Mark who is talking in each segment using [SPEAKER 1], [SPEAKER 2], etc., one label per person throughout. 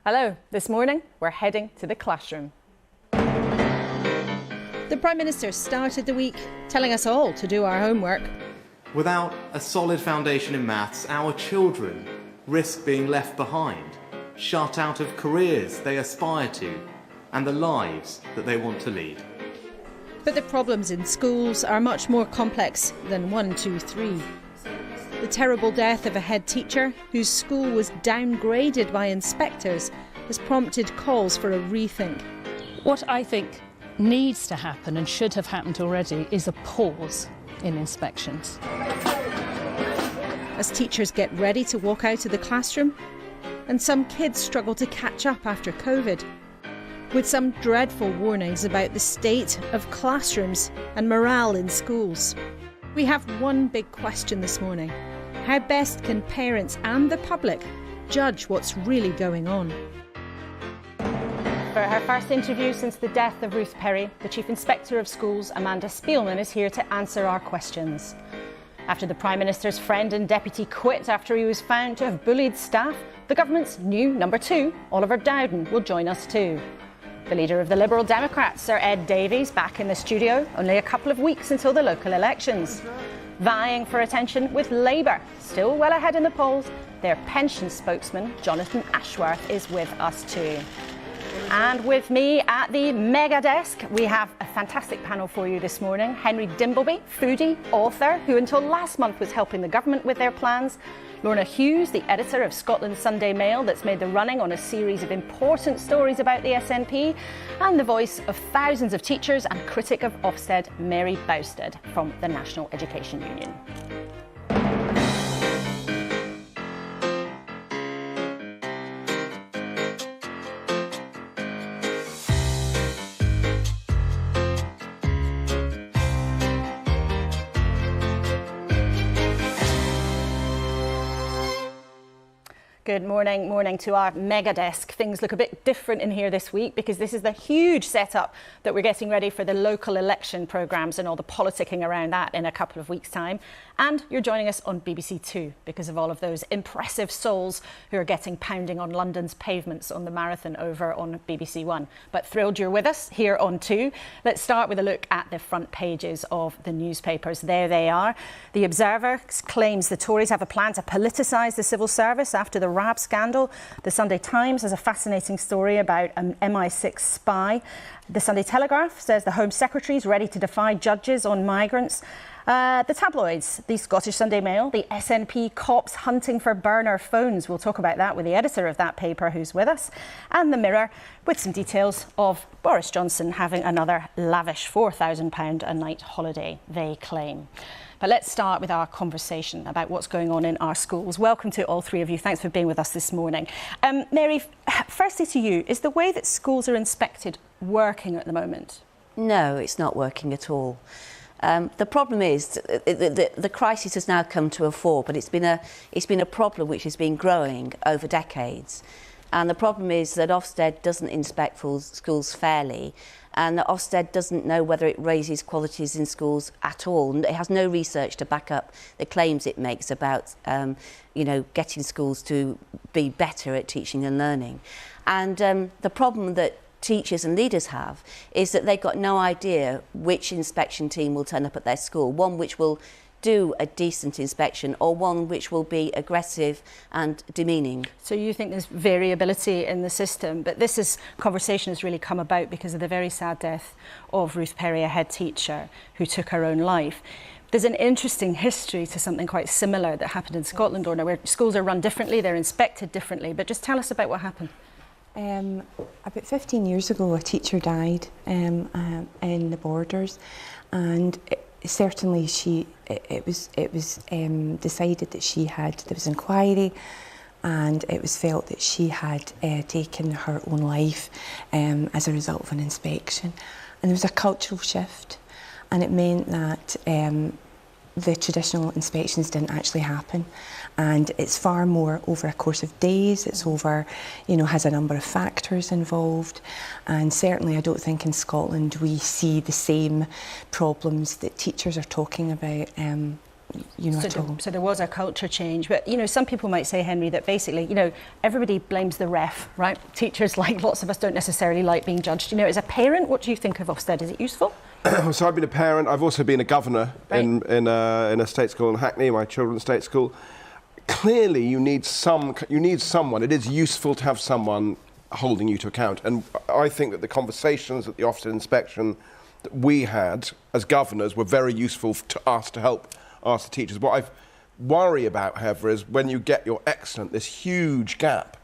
[SPEAKER 1] Hello, this morning we're heading to the classroom. The Prime Minister started the week telling us all to do our homework.
[SPEAKER 2] Without a solid foundation in maths, our children risk being left behind, shut out of careers they aspire to and the lives that they want to lead.
[SPEAKER 1] But the problems in schools are much more complex than 1, 2, 3. The terrible death of a head teacher whose school was downgraded by inspectors has prompted calls for a rethink.
[SPEAKER 3] What I think needs to happen and should have happened already is a pause in inspections.
[SPEAKER 1] As teachers get ready to walk out of the classroom, and some kids struggle to catch up after COVID, with some dreadful warnings about the state of classrooms and morale in schools. We have one big question this morning. How best can parents and the public judge what's really going on? For her first interview since the death of Ruth Perry, the Chief Inspector of Schools, Amanda Spielman, is here to answer our questions. After the Prime Minister's friend and deputy quit after he was found to have bullied staff, the government's new number 2, Oliver Dowden, will join us too. The leader of the Liberal Democrats, Sir Ed Davies, back in the studio, only a couple of weeks until the local elections. Vying for attention with Labour, still well ahead in the polls, their pension spokesman, Jonathan Ashworth, is with us too. And with me at the mega desk, we have a fantastic panel for you this morning. Henry Dimbleby, foodie, author, who until last month was helping the government with their plans. Lorna Hughes, the editor of Scotland's Sunday Mail, that's made the running on a series of important stories about the SNP. And the voice of thousands of teachers and critic of Ofsted, Mary Bousted from the National Education Union. Good morning to our mega desk. Things look a bit different in here this week because this is the huge setup that we're getting ready for the local election programmes and all the politicking around that in a couple of weeks' time. And you're joining us on BBC Two because of all of those impressive souls who are getting pounding on London's pavements on the marathon over on BBC One. But thrilled you're with us here on Two. Let's start with a look at the front pages of the newspapers. There they are. The Observer claims the Tories have a plan to politicise the civil service after the RAB scandal. The Sunday Times has a fascinating story about an MI6 spy. The Sunday Telegraph says the Home Secretary is ready to defy judges on migrants. The tabloids, the Scottish Sunday Mail, the SNP cops hunting for burner phones. We'll talk about that with the editor of that paper who's with us. And the Mirror with some details of Boris Johnson having another lavish £4,000 a night holiday, they claim. But let's start with our conversation about what's going on in our schools. Welcome to all three of you. Thanks for being with us this morning. Mary, firstly to you, is the way that schools are inspected working at the moment?
[SPEAKER 4] No, it's not working at all. The problem is the crisis has now come to a fore, but it's been a problem which has been growing over decades. And the problem is that Ofsted doesn't inspect schools fairly, and that Ofsted doesn't know whether it raises qualities in schools at all. And it has no research to back up the claims it makes about, getting schools to be better at teaching and learning. And the problem that teachers and leaders have is that they've got no idea which inspection team will turn up at their school, one which will do a decent inspection or one which will be aggressive and demeaning.
[SPEAKER 1] So you think there's variability in the system, but this conversation has really come about because of the very sad death of Ruth Perry, a head teacher who took her own life. There's an interesting history to something quite similar that happened in Scotland, Orna, where schools are run differently, they're inspected differently, but just tell us about what happened.
[SPEAKER 5] About 15 years ago, a teacher died in the Borders, and certainly it was decided that there was inquiry, and it was felt that she had taken her own life as a result of an inspection. And there was a cultural shift, and it meant that the traditional inspections didn't actually happen, and it's far more over a course of days. It's over, has a number of factors involved, and certainly I don't think in Scotland we see the same problems that teachers are talking about
[SPEAKER 1] So there was a culture change, but some people might say, Henry, that basically everybody blames the ref, right? Teachers, like lots of us, don't necessarily like being judged. As a parent, what do you think of Ofsted? Is it useful?
[SPEAKER 6] So I've been a parent. I've also been a governor in a state school in Hackney, my children's state school. Clearly, you need someone. It is useful to have someone holding you to account, and I think that the conversations at the Ofsted inspection that we had as governors were very useful to us to help ask the teachers. What I worry about, however, is when you get your excellent, this huge gap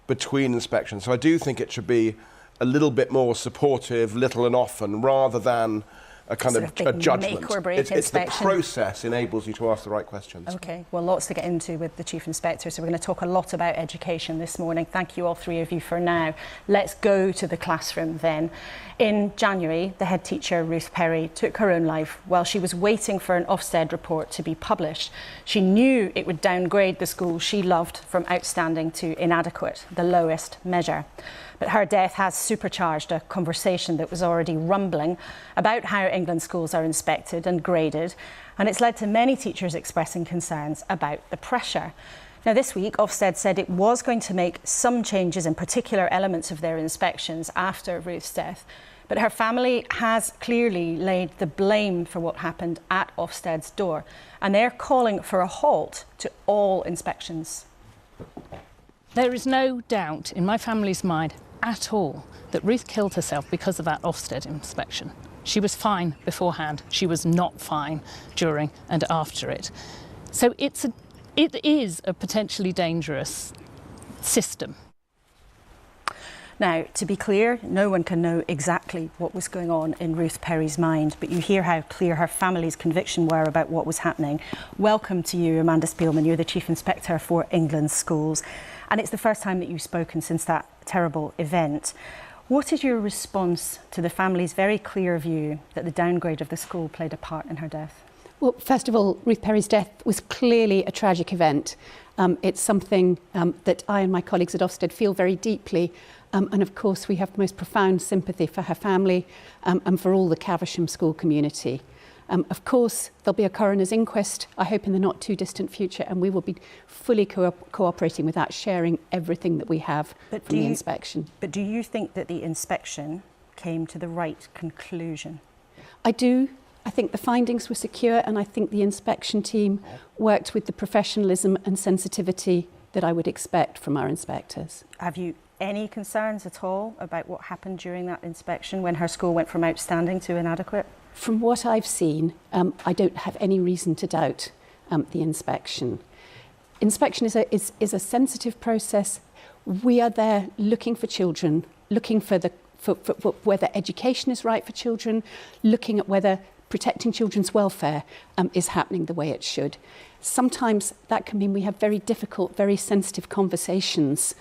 [SPEAKER 6] between inspections. So I do think it should be a little bit more supportive, little and often, rather than a kind of a judgment.
[SPEAKER 1] Make or break
[SPEAKER 6] it's the
[SPEAKER 1] inspection.
[SPEAKER 6] process enables you to ask the right questions.
[SPEAKER 1] OK, well, lots to get into with the Chief Inspector, so we're going to talk a lot about education this morning. Thank you, all three of you, for now. Let's go to the classroom then. In January, the head teacher, Ruth Perry, took her own life while she was waiting for an Ofsted report to be published. She knew it would downgrade the school she loved from outstanding to inadequate, the lowest measure. But her death has supercharged a conversation that was already rumbling about how England schools are inspected and graded, and it's led to many teachers expressing concerns about the pressure. Now, this week, Ofsted said it was going to make some changes in particular elements of their inspections after Ruth's death, but her family has clearly laid the blame for what happened at Ofsted's door, and they're calling for a halt to all inspections.
[SPEAKER 3] There is no doubt in my family's mind at all that Ruth killed herself because of that Ofsted inspection. She was fine beforehand. She was not fine during and after it. So it is a potentially dangerous system.
[SPEAKER 1] Now, to be clear, no one can know exactly what was going on in Ruth Perry's mind, but you hear how clear her family's conviction were about what was happening. Welcome to you, Amanda Spielman. You're the Chief Inspector for England's schools, and it's the first time that you've spoken since that terrible event. What is your response to the family's very clear view that the downgrade of the school played a part in her death?
[SPEAKER 7] Well, first of all, Ruth Perry's death was clearly a tragic event. It's something that I and my colleagues at Ofsted feel very deeply. And of course, we have the most profound sympathy for her family and for all the Caversham school community. Of course, there'll be a coroner's inquest, I hope in the not too distant future, and we will be fully cooperating with that, sharing everything that we have from the inspection.
[SPEAKER 1] But do you think that the inspection came to the right conclusion?
[SPEAKER 7] I do. I think the findings were secure, and I think the inspection team worked with the professionalism and sensitivity that I would expect from our inspectors.
[SPEAKER 1] Have you any concerns at all about what happened during that inspection when her school went from outstanding to inadequate?
[SPEAKER 7] From what I've seen, I don't have any reason to doubt the inspection. Inspection is a sensitive process. We are there looking for children, looking for whether education is right for children, looking at whether protecting children's welfare is happening the way it should. Sometimes that can mean we have very difficult, very sensitive conversations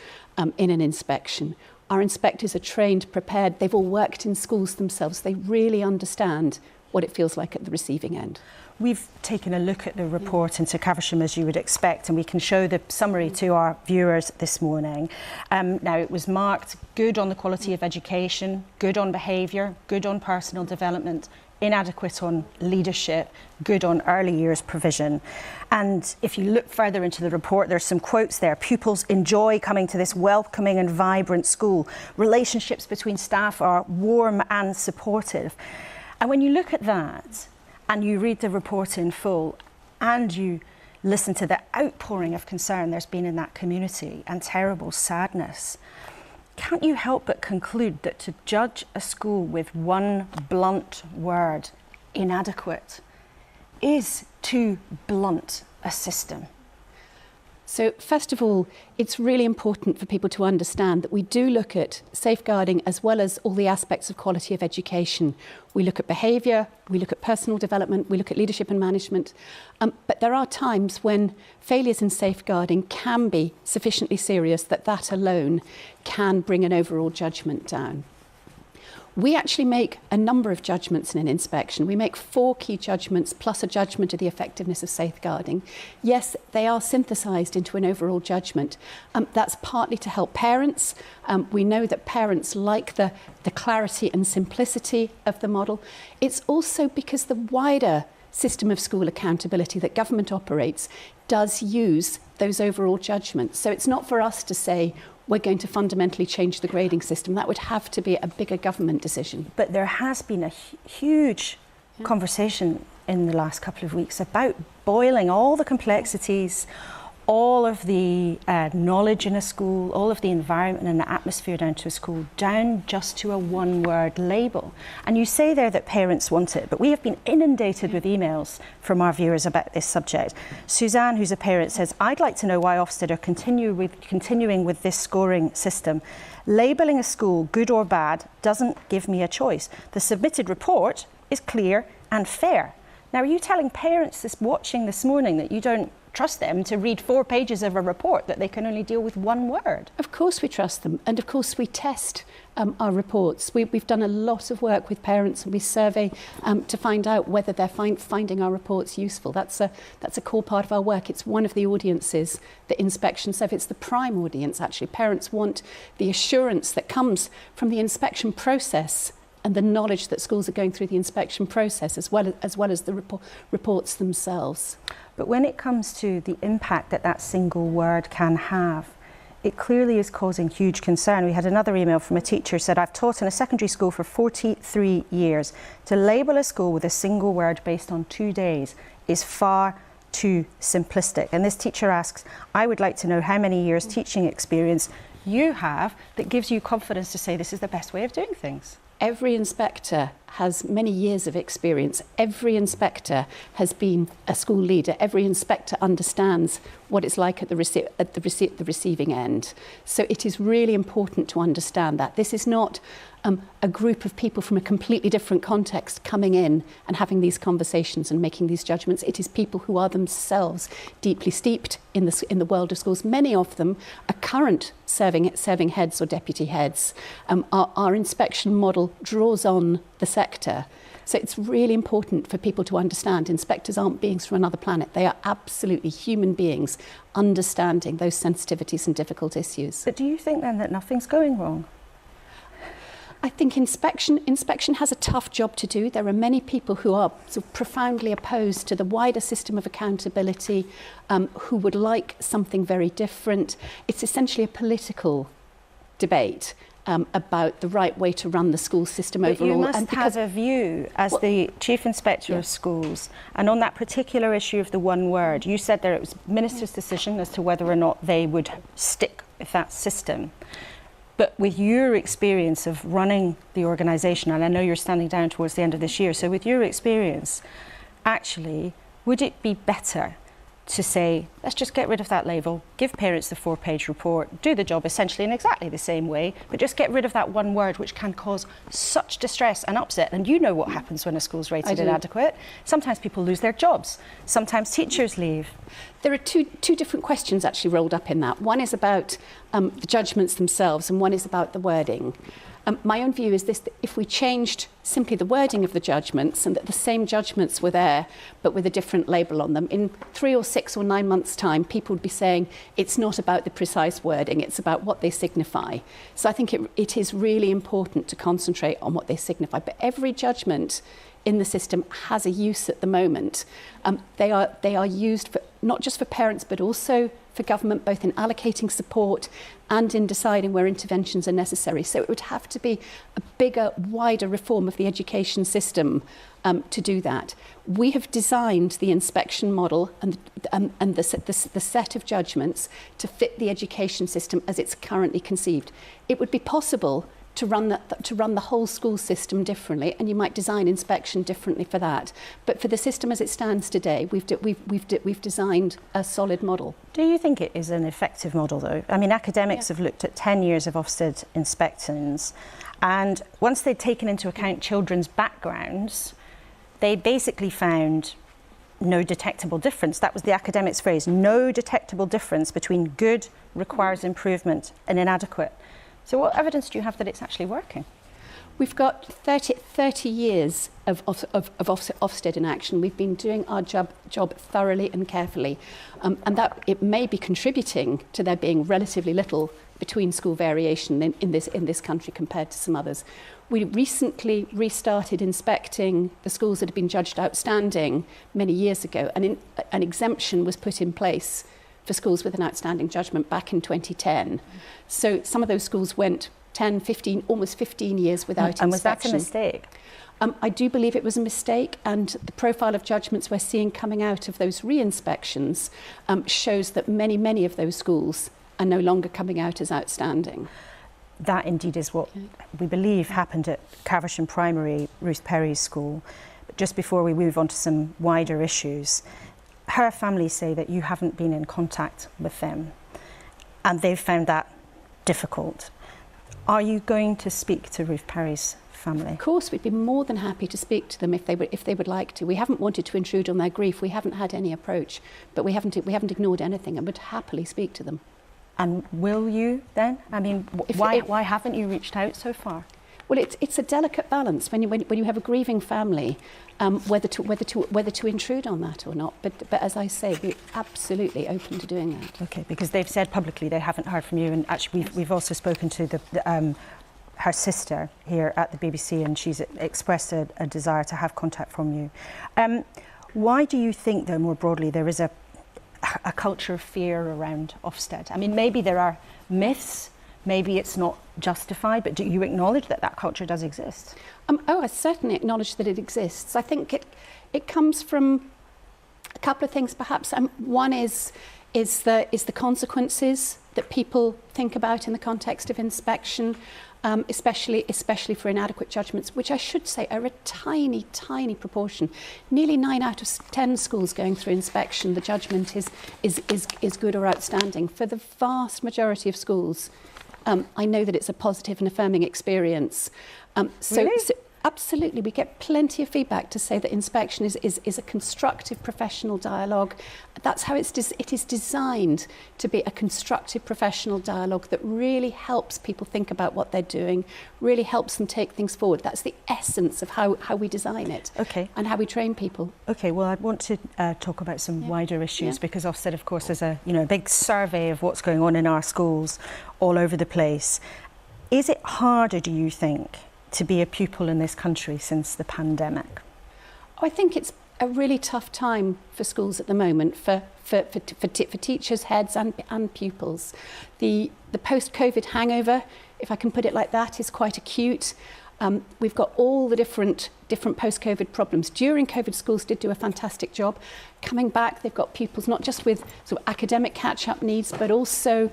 [SPEAKER 7] in an inspection. Our inspectors are trained, prepared. They've all worked in schools themselves. They really understand what it feels like at the receiving end.
[SPEAKER 1] We've taken a look at the report into Caversham, as you would expect, and we can show the summary to our viewers this morning. Now, it was marked good on the quality of education, good on behaviour, good on personal development, inadequate on leadership, good on early years provision. And if you look further into the report, there's some quotes there. Pupils enjoy coming to this welcoming and vibrant school. Relationships between staff are warm and supportive. And when you look at that and you read the report in full and you listen to the outpouring of concern there's been in that community and terrible sadness, can't you help but conclude that to judge a school with one blunt word, inadequate, is to blunt a system?
[SPEAKER 7] So first of all, it's really important for people to understand that we do look at safeguarding as well as all the aspects of quality of education. We look at behaviour, we look at personal development, we look at leadership and management. But there are times when failures in safeguarding can be sufficiently serious that alone can bring an overall judgment down. We actually make a number of judgments in an inspection. We make 4 key judgments plus a judgment of the effectiveness of safeguarding. Yes, they are synthesised into an overall judgment. That's partly to help parents. We know that parents like the clarity and simplicity of the model. It's also because the wider system of school accountability that government operates does use those overall judgments. So it's not for us to say we're going to fundamentally change the grading system. That would have to be a bigger government decision.
[SPEAKER 1] But there has been a huge conversation in the last couple of weeks about boiling all the complexities, all of the knowledge in a school, all of the environment and the atmosphere down to a school, down just to a one-word label. And you say there that parents want it, but we have been inundated with emails from our viewers about this subject. Suzanne, who's a parent, says, I'd like to know why Ofsted are continuing with this scoring system. Labelling a school good or bad doesn't give me a choice. The submitted report is clear and fair. Now, are you telling parents watching this morning that you don't trust them to read 4 pages of a report, that they can only deal with one word?
[SPEAKER 7] Of course we trust them, and of course we test our reports. We've done a lot of work with parents, and we survey to find out whether they're finding our reports useful. That's a core part of our work. It's one of the audiences that inspection serves. It's the prime audience, actually. Parents want the assurance that comes from the inspection process and the knowledge that schools are going through the inspection process, as well as the reports themselves.
[SPEAKER 1] But when it comes to the impact that single word can have, it clearly is causing huge concern. We had another email from a teacher who said, I've taught in a secondary school for 43 years. To label a school with a single word based on 2 days is far too simplistic. And this teacher asks, I would like to know how many years teaching experience you have that gives you confidence to say this is the best way of doing things.
[SPEAKER 7] Every inspector has many years of experience. Every inspector has been a school leader. Every inspector understands what it's like at the receiving end. So it is really important to understand that. This is not a group of people from a completely different context coming in and having these conversations and making these judgments. It is people who are themselves deeply steeped in the world of schools. Many of them are current serving heads or deputy heads. Our inspection model draws on the sector. So it's really important for people to understand inspectors aren't beings from another planet. They are absolutely human beings understanding those sensitivities and difficult issues.
[SPEAKER 1] But do you think then that nothing's going wrong?
[SPEAKER 7] I think inspection has a tough job to do. There are many people who are sort of profoundly opposed to the wider system of accountability, who would like something very different. It's essentially a political debate about the right way to run the school system overall.
[SPEAKER 1] You must have a view as the Chief Inspector of Schools, and on that particular issue of the one word, you said there it was Minister's decision as to whether or not they would stick with that system. But with your experience of running the organisation, and I know you're standing down towards the end of this year, so with your experience, actually, would it be better to say, let's just get rid of that label, give parents the 4-page report, do the job essentially in exactly the same way, but just get rid of that one word which can cause such distress and upset. And you know what happens when a school's rated inadequate. Sometimes people lose their jobs. Sometimes teachers leave.
[SPEAKER 7] There are two different questions actually rolled up in that. One is about the judgments themselves, and one is about the wording. My own view is this, that if we changed simply the wording of the judgments and that the same judgments were there but with a different label on them, in 3 or 6 or 9 months' time, people would be saying it's not about the precise wording, it's about what they signify. So I think it is really important to concentrate on what they signify. But every judgment in the system has a use at the moment. They are used for, not just for parents but also for government, both in allocating support and in deciding where interventions are necessary. So it would have to be a bigger, wider reform of the education system to do that. We have designed the inspection model and the set of judgments to fit the education system as it's currently conceived. It would be possible to run the whole school system differently, and you might design inspection differently for that. But for the system as it stands today, we've designed a solid model.
[SPEAKER 1] Do you think it is an effective model, though? I mean, academics have looked at 10 years of Ofsted inspections, and once they'd taken into account children's backgrounds, they basically found no detectable difference. That was the academics' phrase, no detectable difference between good requires improvement and inadequate. So what evidence do you have that it's actually working?
[SPEAKER 7] We've got 30 years of Ofsted in action. We've been doing our job thoroughly and carefully, and that it may be contributing to there being relatively little between school variation in this country compared to some others. We recently restarted inspecting the schools that had been judged outstanding many years ago, and an exemption was put in place for schools with an outstanding judgment back in 2010. So some of those schools went 10, 15, almost 15 years without inspection.
[SPEAKER 1] And was that a mistake?
[SPEAKER 7] I do believe it was a mistake, and the profile of judgments we're seeing coming out of those re-inspections shows that many of those schools are no longer coming out as outstanding.
[SPEAKER 1] That indeed is what we believe happened at Caversham Primary, Ruth Perry's school. But just before we move on to some wider issues, her family say that you haven't been in contact with them, and they've found that difficult. Are you going to speak to Ruth Perry's family?
[SPEAKER 7] Of course, we'd be more than happy to speak to them if they would like to. We haven't wanted to intrude on their grief. We haven't had any approach, but we haven't ignored anything, and would happily speak to them.
[SPEAKER 1] And will you then? I mean, why haven't you reached out so far?
[SPEAKER 7] Well, it's a delicate balance when you have a grieving family, whether to intrude on that or not. But as I say, we're absolutely open to doing that.
[SPEAKER 1] Okay, because they've said publicly they haven't heard from you, and actually we've also spoken to her sister here at the BBC, and she's expressed a desire to have contact from you. Why do you think, though, more broadly, there is a culture of fear around Ofsted? I mean, maybe there are myths, maybe it's not justified, but do you acknowledge that that culture does exist?
[SPEAKER 7] I certainly acknowledge that it exists. I think it comes from a couple of things, perhaps. One is the consequences that people think about in the context of inspection, especially for inadequate judgments, which I should say are a tiny proportion. Nearly 9 out of 10 schools going through inspection, the judgment is good or outstanding. For the vast majority of schools, I know that it's a positive and affirming experience.
[SPEAKER 1] Really?
[SPEAKER 7] So absolutely, we get plenty of feedback to say that inspection is a constructive professional dialogue. That's how it is designed to be a constructive professional dialogue that really helps people think about what they're doing, really helps them take things forward. That's the essence of how we design it.
[SPEAKER 1] Okay.
[SPEAKER 7] And how we train people.
[SPEAKER 1] Okay, well, I'd want to talk about some wider issues, because Ofsted, of course, is a big survey of what's going on in our schools all over the place. Is it harder, do you think, to be a pupil in this country since the pandemic?
[SPEAKER 7] I think it's a really tough time for schools at the moment, for teachers, heads and pupils. The post-COVID hangover, if I can put it like that, is quite acute. We've got all the different post-COVID problems. During COVID, schools did do a fantastic job. Coming back, they've got pupils not just with sort of academic catch-up needs, but also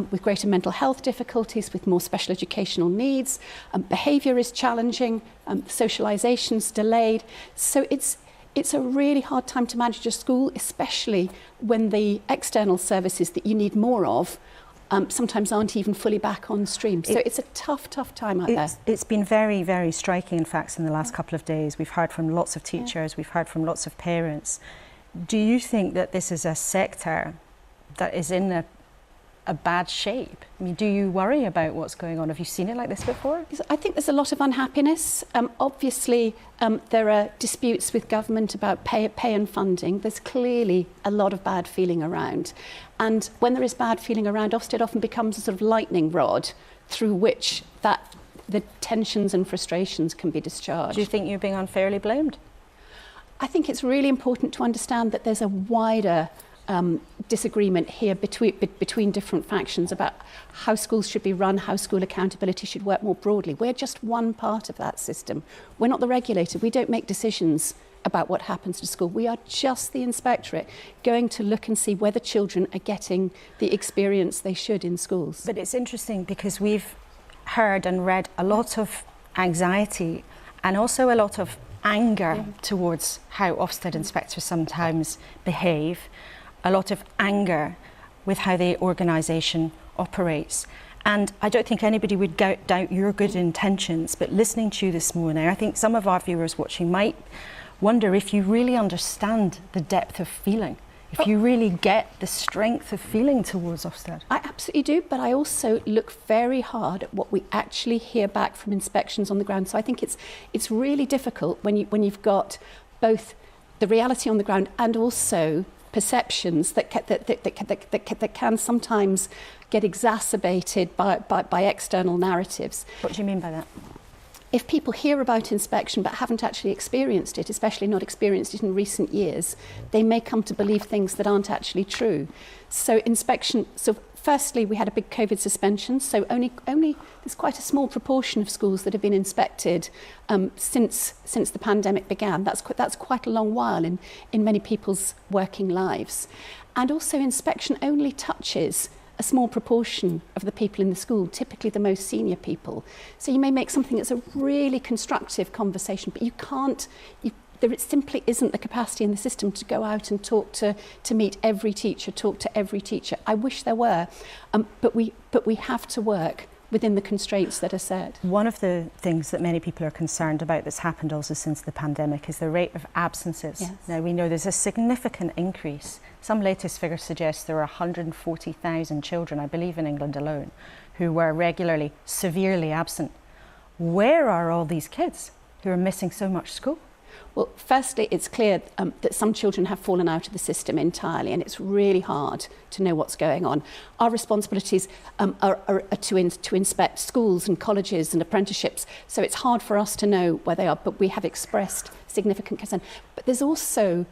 [SPEAKER 7] with greater mental health difficulties, with more special educational needs. Behaviour is challenging, socialisation's delayed. So it's a really hard time to manage a school, especially when the external services that you need more of sometimes aren't even fully back on stream. So it's a tough time out there.
[SPEAKER 1] It's been very, very striking, in fact, in the last couple of days. We've heard from lots of teachers, we've heard from lots of parents. Do you think that this is a sector that is in a bad shape? I mean, do you worry about what's going on? Have you seen it like this before?
[SPEAKER 7] I think there's a lot of unhappiness. Obviously, there are disputes with government about pay and funding. There's clearly a lot of bad feeling around. And when there is bad feeling around, Ofsted often becomes a sort of lightning rod through which the tensions and frustrations can be discharged.
[SPEAKER 1] Do you think you're being unfairly blamed?
[SPEAKER 7] I think it's really important to understand that there's a wider disagreement here between different factions about how schools should be run, how school accountability should work more broadly. We're just one part of that system. We're not the regulator. We don't make decisions about what happens to school. We are just the inspectorate going to look and see whether children are getting the experience they should in schools.
[SPEAKER 1] But it's interesting because we've heard and read a lot of anxiety and also a lot of anger towards how Ofsted inspectors sometimes behave, a lot of anger with how the organisation operates. And I don't think anybody would doubt your good intentions, but listening to you this morning, I think some of our viewers watching might wonder if you really understand the depth of feeling if you really get the strength of feeling towards Ofsted?
[SPEAKER 7] I absolutely do, but I also look very hard at what we actually hear back from inspections on the ground. So I think it's really difficult when you've got both the reality on the ground and also perceptions that can sometimes get exacerbated by external narratives.
[SPEAKER 1] What do you mean by that?
[SPEAKER 7] If people hear about inspection but haven't actually experienced it, especially not experienced it in recent years, they may come to believe things that aren't actually true. So inspection, so firstly, we had a big COVID suspension, so only there's quite a small proportion of schools that have been inspected since the pandemic began. That's quite a long while in many people's working lives. And also inspection only touches a small proportion of the people in the school, typically the most senior people. So you may make something that's a really constructive conversation, but you can't, there simply isn't the capacity in the system to go out and talk to meet every teacher, talk to every teacher. I wish there were, but we have to work within the constraints that are set.
[SPEAKER 1] One of the things that many people are concerned about that's happened also since the pandemic is the rate of absences.
[SPEAKER 7] Yes.
[SPEAKER 1] Now, we know there's a significant increase. Some latest figures suggest there are 140,000 children, I believe in England alone, who were regularly, severely absent. Where are all these kids who are missing so much school?
[SPEAKER 7] Well, firstly, it's clear that some children have fallen out of the system entirely, and it's really hard to know what's going on. Our responsibilities are to inspect schools and colleges and apprenticeships, so it's hard for us to know where they are, but we have expressed significant concern. But there's also,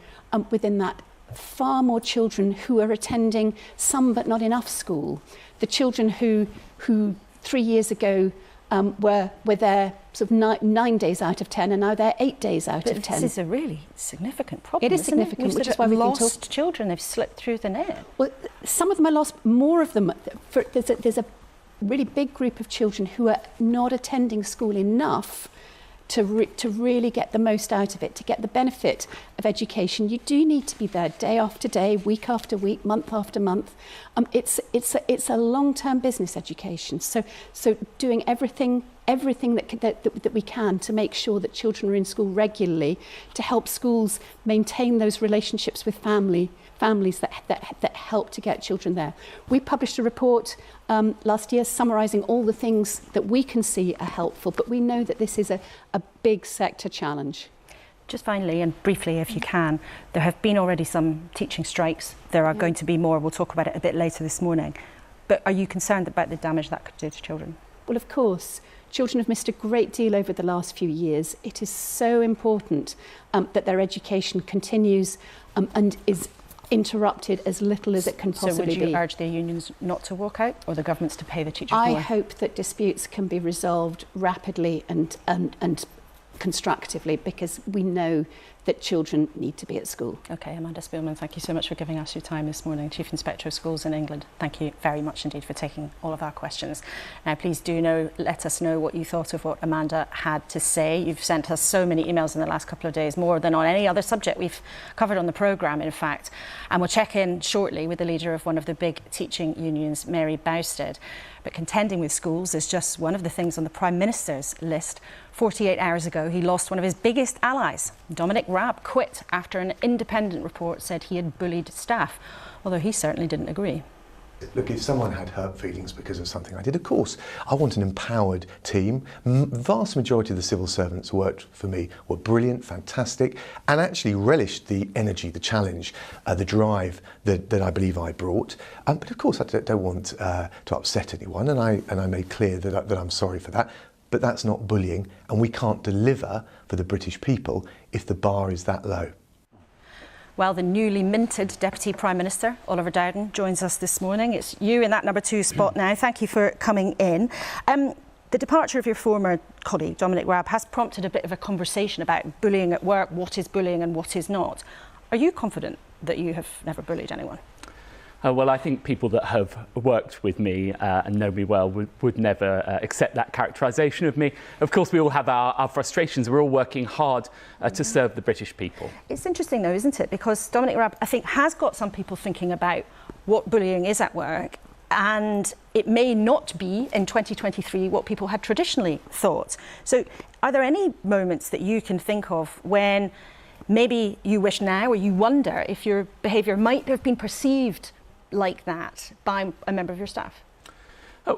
[SPEAKER 7] within that, far more children who are attending some but not enough school. The children who 3 years ago were there sort of 9 days out of 10, and now they're 8 days out of 10.
[SPEAKER 1] This is a really significant problem.
[SPEAKER 7] It is significant, which is why we've
[SPEAKER 1] lost children. They've slipped through the net.
[SPEAKER 7] Well, some of them are lost. More of them. There's a really big group of children who are not attending school enough to really get the most out of it, to get the benefit of education. You do need to be there day after day, week after week, month after month. It's a long-term business education. So doing everything that we can to make sure that children are in school regularly, to help schools maintain those relationships with families that help to get children there. We published a report last year summarising all the things that we can see are helpful, but we know that this is a big sector challenge.
[SPEAKER 1] Just finally and briefly, if you can, there have been already some teaching strikes. There are going to be more. We'll talk about it a bit later this morning. But are you concerned about the damage that could do to children?
[SPEAKER 7] Well, of course. Children have missed a great deal over the last few years. It is so important that their education continues and is interrupted as little as it can possibly be.
[SPEAKER 1] So would you urge the unions not to walk out, or the governments to pay the teachers more?
[SPEAKER 7] I hope that disputes can be resolved rapidly and constructively, because we know that children need to be at school.
[SPEAKER 1] OK, Amanda Spielman, thank you so much for giving us your time this morning, Chief Inspector of Schools in England. Thank you very much indeed for taking all of our questions. Now, please do let us know what you thought of what Amanda had to say. You've sent us so many emails in the last couple of days, more than on any other subject we've covered on the programme, in fact. And we'll check in shortly with the leader of one of the big teaching unions, Mary Bousted. But contending with schools is just one of the things on the Prime Minister's list. 48 hours ago, he lost one of his biggest allies. Dominic Raab quit after an independent report said he had bullied staff, although he certainly didn't agree.
[SPEAKER 8] Look, if someone had hurt feelings because of something I did, of course, I want an empowered team. Vast majority of the civil servants who worked for me were brilliant, fantastic, and actually relished the energy, the challenge, the drive that I believe I brought. But of course, I don't want to upset anyone, and I made clear that I'm sorry for that. But that's not bullying, and we can't deliver for the British people if the bar is that low.
[SPEAKER 1] Well, the newly minted Deputy Prime Minister, Oliver Dowden, joins us this morning. It's you in that number 2 spot now. Thank you for coming in. The departure of your former colleague, Dominic Raab, has prompted a bit of a conversation about bullying at work, what is bullying and what is not. Are you confident that you have never bullied anyone?
[SPEAKER 9] Well, I think people that have worked with me and know me well would never accept that characterisation of me. Of course, we all have our frustrations. We're all working hard to serve the British people.
[SPEAKER 1] It's interesting, though, isn't it? Because Dominic Raab, I think, has got some people thinking about what bullying is at work, and it may not be in 2023 what people had traditionally thought. So are there any moments that you can think of when maybe you wish now, or you wonder if your behaviour might have been perceived like that by a member of your staff?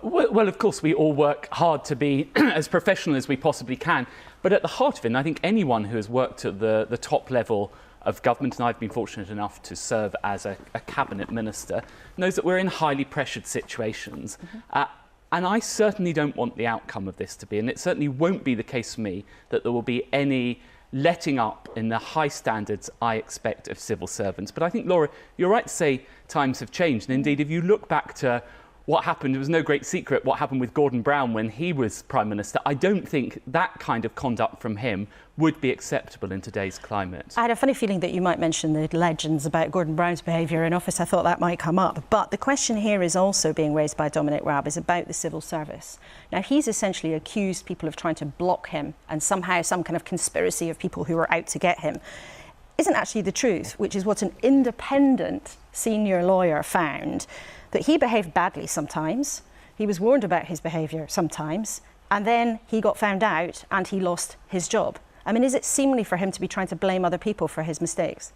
[SPEAKER 9] Well, of course, we all work hard to be as professional as we possibly can. But at the heart of it, and I think anyone who has worked at the top level of government, and I've been fortunate enough to serve as a cabinet minister, knows that we're in highly pressured situations. And I certainly don't want the outcome of this to be, and it certainly won't be the case for me, that there will be any letting up in the high standards I expect of civil servants. But I think, Laura, you're right to say times have changed. And indeed, if you look back to what happened, it was no great secret what happened with Gordon Brown when he was Prime Minister. I don't think that kind of conduct from him would be acceptable in today's climate.
[SPEAKER 1] I had a funny feeling that you might mention the legends about Gordon Brown's behaviour in office. I thought that might come up. But the question here is also being raised by Dominic Raab is about the civil service. Now, he's essentially accused people of trying to block him and somehow some kind of conspiracy of people who are out to get him. Isn't actually the truth, which is what an independent senior lawyer found, that he behaved badly sometimes, he was warned about his behaviour sometimes, and then he got found out and he lost his job. I mean, is it seemly for him to be trying to blame other people for his mistakes?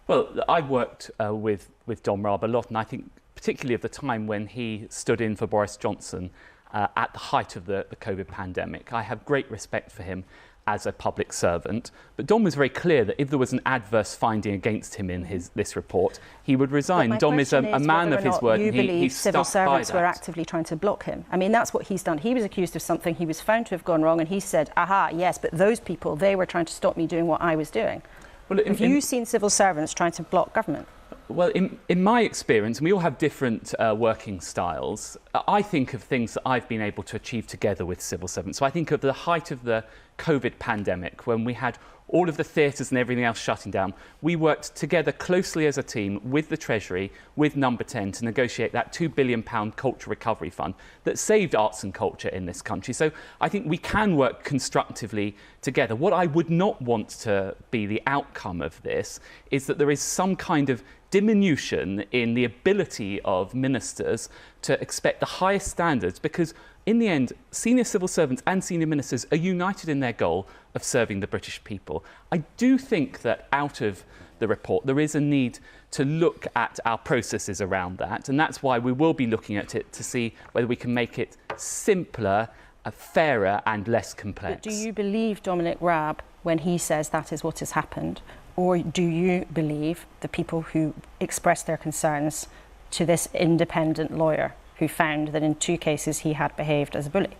[SPEAKER 9] Well, I worked with Dom Raab a lot, and I think particularly of the time when he stood in for Boris Johnson at the height of the COVID pandemic. I have great respect for him as a public servant, but Dom was very clear that if there was an adverse finding against him in this report, he would resign. Dom is a man of his word, and he
[SPEAKER 1] civil
[SPEAKER 9] stuck by
[SPEAKER 1] servants
[SPEAKER 9] that.
[SPEAKER 1] were actively trying to block him. I mean, that's what he's done. He was accused of something, he was found to have gone wrong, and he said, aha, yes, but those people, they were trying to stop me doing what I was doing.
[SPEAKER 9] Well,
[SPEAKER 1] have you seen civil servants trying to block government?
[SPEAKER 9] Well, in my experience, and we all have different working styles, I think of things that I've been able to achieve together with civil servants. So I think of the height of the COVID pandemic, when we had all of the theatres and everything else shutting down. We worked together closely as a team with the Treasury, with Number 10, to negotiate that £2 billion culture recovery fund that saved arts and culture in this country. So I think we can work constructively together. What I would not want to be the outcome of this is that there is some kind of diminution in the ability of ministers to expect the highest standards, because in the end, senior civil servants and senior ministers are united in their goal of serving the British people. I do think that out of the report, there is a need to look at our processes around that, and that's why we will be looking at it to see whether we can make it simpler, fairer and less complex.
[SPEAKER 1] But do you believe Dominic Raab when he says that is what has happened? Or do you believe the people who expressed their concerns to this independent lawyer who found that in 2 cases he had behaved as a bully?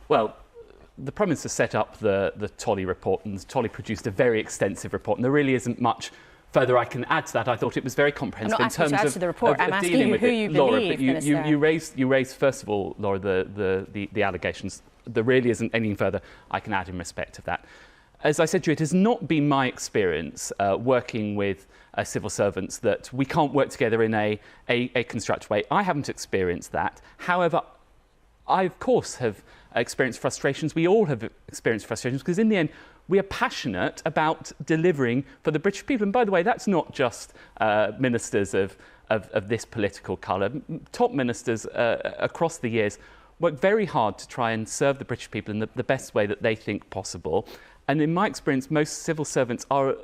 [SPEAKER 9] Well, the Prime Minister set up the Tolley report, and Tolley produced a very extensive report, and there really isn't much further I can add to that. I thought it was very comprehensive in terms of
[SPEAKER 1] the report. I'm asking you who you
[SPEAKER 9] Laura,
[SPEAKER 1] believe,
[SPEAKER 9] but you raised first of all, Laura, the allegations. There really isn't anything further I can add in respect of that. As I said to you, it has not been my experience working with civil servants that we can't work together in a constructive way. I haven't experienced that. However, I, of course, have experienced frustrations. We all have experienced frustrations, because in the end, we are passionate about delivering for the British people. And by the way, that's not just ministers of this political colour. Top ministers across the years work very hard to try and serve the British people in the best way that they think possible. And in my experience, most civil servants are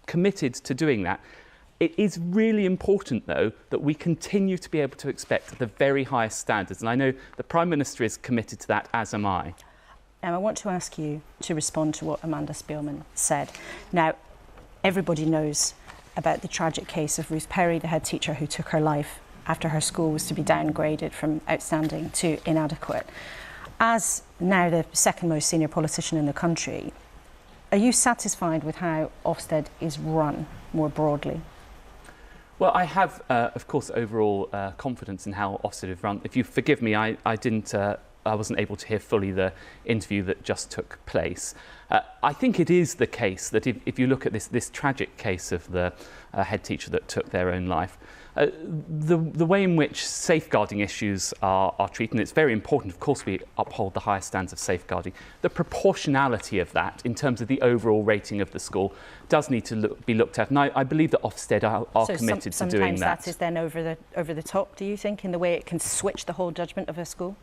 [SPEAKER 9] committed to doing that. It is really important, though, that we continue to be able to expect the very highest standards. And I know the Prime Minister is committed to that, as am I.
[SPEAKER 1] I want to ask you to respond to what Amanda Spielman said. Now, everybody knows about the tragic case of Ruth Perry, the head teacher who took her life after her school was to be downgraded from outstanding to inadequate. As now the second most senior politician in the country, are you satisfied with how Ofsted is run more broadly?
[SPEAKER 9] Well, I have, of course, overall confidence in how Ofsted is run. If you forgive me, I wasn't able to hear fully the interview that just took place. I think it is the case that if you look at this tragic case of the head teacher that took their own life, the way in which safeguarding issues are treated, and it's very important, of course, we uphold the highest standards of safeguarding, the proportionality of that in terms of the overall rating of the school does need to be looked at. And I believe that Ofsted are committed to doing that.
[SPEAKER 1] Sometimes that is then over the top, do you think, in the way it can switch the whole judgment of a school?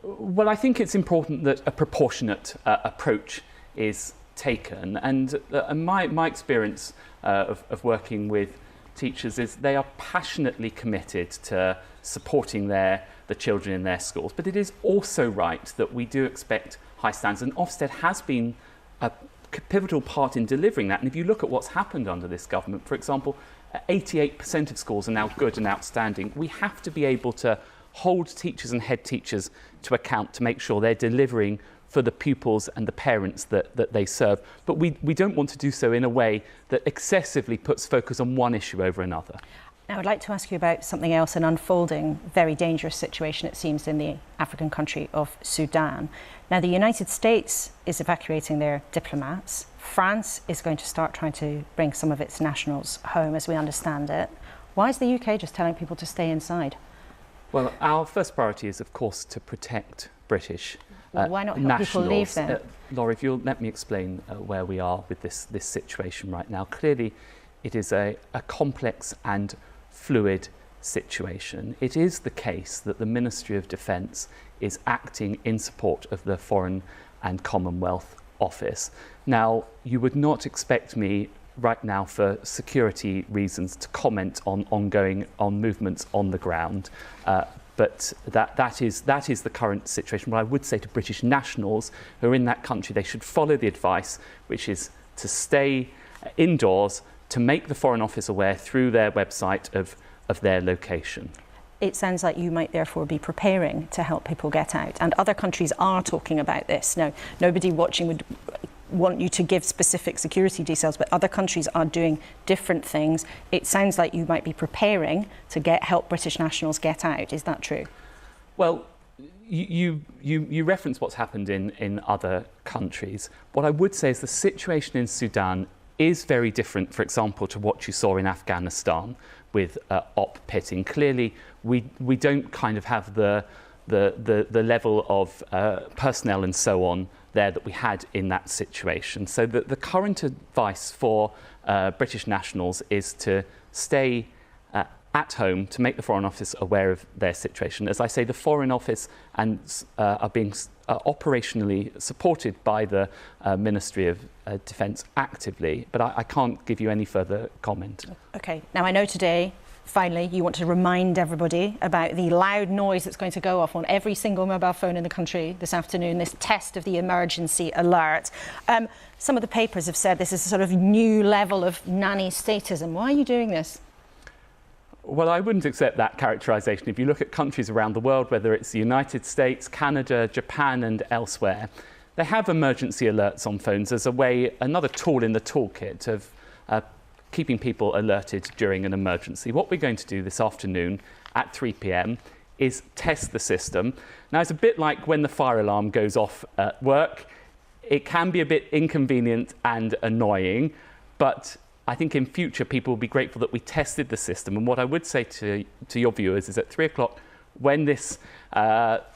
[SPEAKER 9] Well, I think it's important that a proportionate approach is taken. And my experience of working with teachers is they are passionately committed to supporting the children in their schools. But it is also right that we do expect high standards, and Ofsted has been a pivotal part in delivering that. And if you look at what's happened under this government, for example, 88% of schools are now good and outstanding. We have to be able to hold teachers and head teachers to account to make sure they're delivering for the pupils and the parents that they serve. But we don't want to do so in a way that excessively puts focus on one issue over another.
[SPEAKER 1] Now, I'd like to ask you about something else, an unfolding, very dangerous situation, it seems, in the African country of Sudan. Now, the United States is evacuating their diplomats. France is going to start trying to bring some of its nationals home, as we understand it. Why is the UK just telling people to stay inside?
[SPEAKER 9] Well, our first priority is, of course, to protect British
[SPEAKER 1] well, why not help
[SPEAKER 9] nationals.
[SPEAKER 1] people leave then?
[SPEAKER 9] Laura, if you'll let me explain where we are with this situation right now. Clearly, it is a complex and fluid situation. It is the case that the Ministry of Defence is acting in support of the Foreign and Commonwealth Office. Now, you would not expect me right now, for security reasons, to comment on movements on the ground. But that is the current situation. What I would say to British nationals who are in that country, they should follow the advice, which is to stay indoors, to make the Foreign Office aware through their website of their location.
[SPEAKER 1] It sounds like you might therefore be preparing to help people get out. And other countries are talking about this. Now, nobody watching would want you to give specific security details, but other countries are doing different things. It sounds like you might be preparing to help British nationals get out. Is that true?
[SPEAKER 9] Well, you reference what's happened in other countries. What I would say is the situation in Sudan is very different, for example, to what you saw in Afghanistan with op pitting. Clearly, we don't kind of have the level of personnel and so on there that we had in that situation. So the current advice for British nationals is to stay at home, to make the Foreign Office aware of their situation. As I say, the Foreign Office are being operationally supported by the Ministry of Defence actively, but I can't give you any further comment. Okay.
[SPEAKER 1] Now, I know today, finally, you want to remind everybody about the loud noise that's going to go off on every single mobile phone in the country this afternoon, this test of the emergency alert. Some of the papers have said this is a sort of new level of nanny statism. Why are you doing this?
[SPEAKER 9] Well, I wouldn't accept that characterisation. If you look at countries around the world, whether it's the United States, Canada, Japan and elsewhere, they have emergency alerts on phones as another tool in the toolkit of keeping people alerted during an emergency. What we're going to do this afternoon at 3 p.m. is test the system. Now, it's a bit like when the fire alarm goes off at work. It can be a bit inconvenient and annoying, but I think in future people will be grateful that we tested the system. And what I would say to your viewers is at 3 o'clock, when this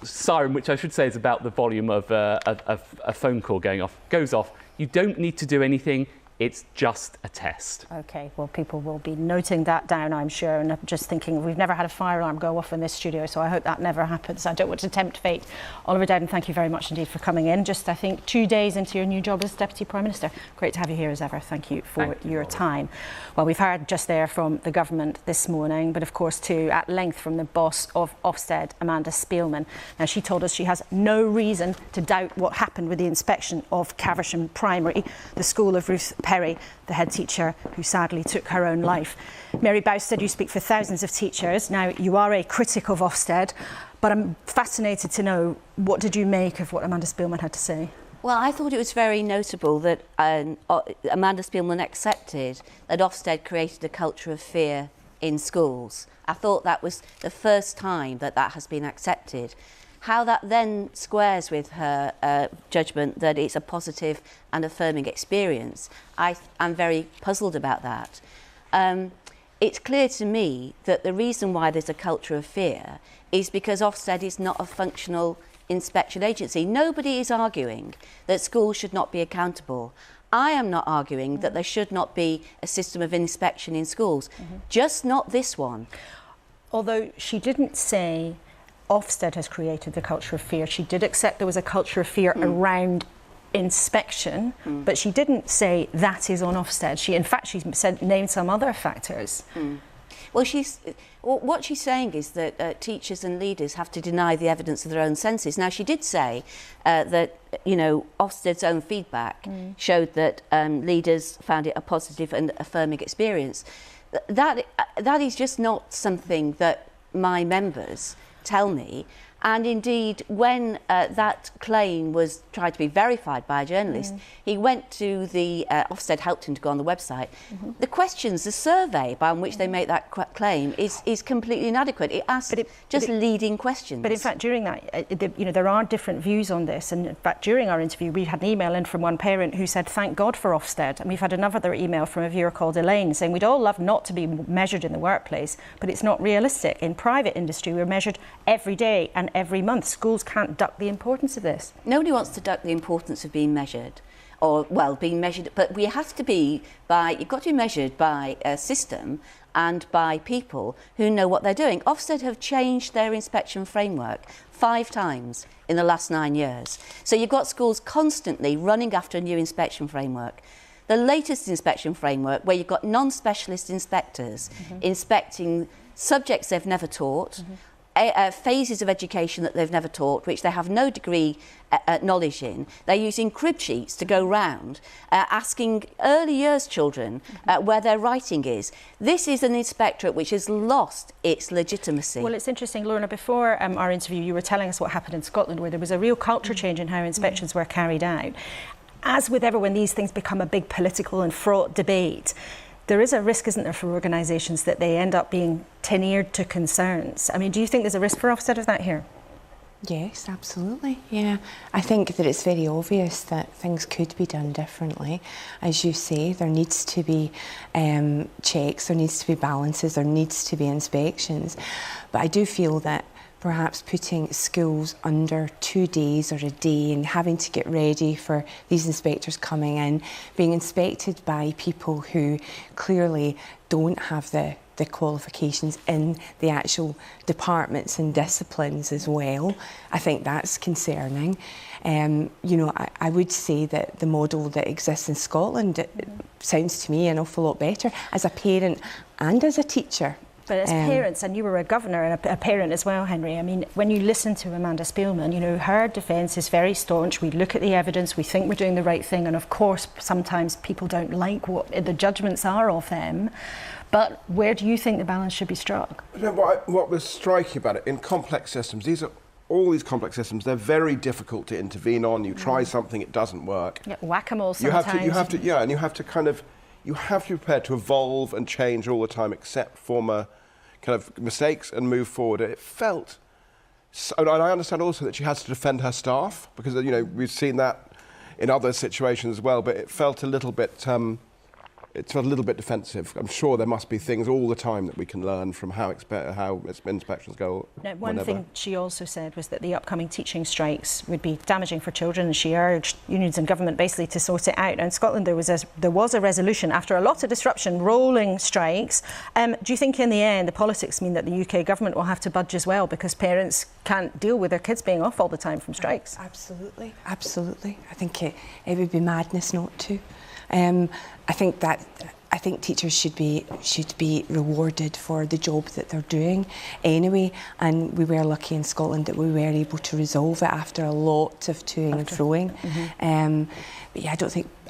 [SPEAKER 9] siren, which I should say is about the volume of a phone call goes off, you don't need to do anything. It's just a test. OK, well, people will be noting that down, I'm sure, and I'm just thinking we've never had a fire alarm go off in this studio, so I hope that never happens. I don't want to tempt fate. Oliver Dowden, thank you very much indeed for coming in. Just, I think, 2 days into your new job as Deputy Prime Minister. Great to have you here as ever. Thank you for your time. Well, we've heard just there from the government this morning, but of course, too, at length from the boss of Ofsted, Amanda Spielman. Now, she told us she has no reason to doubt what happened with the inspection of Caversham Primary, the school of Ruth Perry, the head teacher who sadly took her own life. Mary Bousted, you speak for thousands of teachers. Now, you are a critic of Ofsted, but I'm fascinated to know, what did you make of what Amanda Spielman had to say?
[SPEAKER 4] Well, I thought it was very notable that Amanda Spielman accepted that Ofsted created a culture of fear in schools. I thought that was the first time that has been accepted. How that then squares with her judgment that it's a positive and affirming experience, I'm very puzzled about that. It's clear to me that the reason why there's a culture of fear is because Ofsted is not a functional inspection agency. Nobody is arguing that schools should not be accountable. I am not arguing that there should not be a system of inspection in schools, just not this one.
[SPEAKER 1] Although she didn't say Ofsted has created the culture of fear. She did accept there was a culture of fear around inspection, but she didn't say that is on Ofsted. In fact, she named some other factors.
[SPEAKER 4] Well, what she's saying is that teachers and leaders have to deny the evidence of their own senses. Now, she did say that, you know, Ofsted's own feedback showed that leaders found it a positive and affirming experience. That is just not something that my members tell me. And indeed, when that claim was tried to be verified by a journalist, he went to the Ofsted helped him to go on the website. The questions, the survey by which they make that claim is completely inadequate. It asks leading questions.
[SPEAKER 1] But in fact, during that, you know, there are different views on this. And in fact, during our interview, we had an email in from one parent who said, "Thank God for Ofsted." And we've had another email from a viewer called Elaine saying, "We'd all love not to be measured in the workplace, but it's not realistic. In private industry, we're measured every day and every month. Schools can't duck the importance of this."
[SPEAKER 4] Nobody wants to duck the importance of being measured, or, well, being measured, but we have to be you've got to be measured by a system and by people who know what they're doing. Ofsted have changed their inspection framework 5 times in the last 9 years. So you've got schools constantly running after a new inspection framework. The latest inspection framework, where you've got non-specialist inspectors inspecting subjects they've never taught, phases of education that they've never taught, which they have no degree knowledge in. They're using crib sheets to go round, asking early years children where their writing is. This is an inspectorate which has lost its legitimacy.
[SPEAKER 1] Well, it's interesting, Lorna, before our interview, you were telling us what happened in Scotland, where there was a real culture change in how inspections were carried out. As with ever, when these things become a big political and fraught debate, there is a risk, isn't there, for organisations that they end up being tin-eared to concerns. I mean, do you think there's a risk for Ofsted of that here?
[SPEAKER 5] Yes, absolutely. Yeah, I think that it's very obvious that things could be done differently. As you say, there needs to be checks, there needs to be balances, there needs to be inspections. But I do feel that perhaps putting schools under 2 days or a day and having to get ready for these inspectors coming in, being inspected by people who clearly don't have the qualifications in the actual departments and disciplines as well, I think that's concerning. You know, I would say that the model that exists in Scotland, it sounds to me an awful lot better as a parent and as a teacher.
[SPEAKER 1] But as parents, and you were a governor and a parent as well, Henry, I mean, when you listen to Amanda Spielman, you know, her defence is very staunch. We look at the evidence, we think we're doing the right thing, and of course, sometimes people don't like what the judgments are of them. But where do you think the balance should be struck?
[SPEAKER 6] You know, what was striking about it, in complex systems, all these complex systems, they're very difficult to intervene on. You try something, it doesn't work.
[SPEAKER 1] Yeah, whack-a-mole sometimes.
[SPEAKER 6] And you have to be prepared to evolve and change all the time, accept former kind of mistakes and move forward. It felt, and I understand also that she has to defend her staff, because, you know, we've seen that in other situations as well, but it felt a little bit defensive. I'm sure there must be things all the time that we can learn from how inspections go.
[SPEAKER 1] Now, one thing she also said was that the upcoming teaching strikes would be damaging for children, and she urged unions and government basically to sort it out. Now, in Scotland, there was a resolution after a lot of disruption, rolling strikes. Do you think in the end the politics mean that the UK government will have to budge as well, because parents can't deal with their kids being off all the time from strikes?
[SPEAKER 5] Absolutely, absolutely. I think it would be madness not to. I think teachers should be rewarded for the job that they're doing anyway, and we were lucky in Scotland that we were able to resolve it after a lot of toing and froing. But yeah,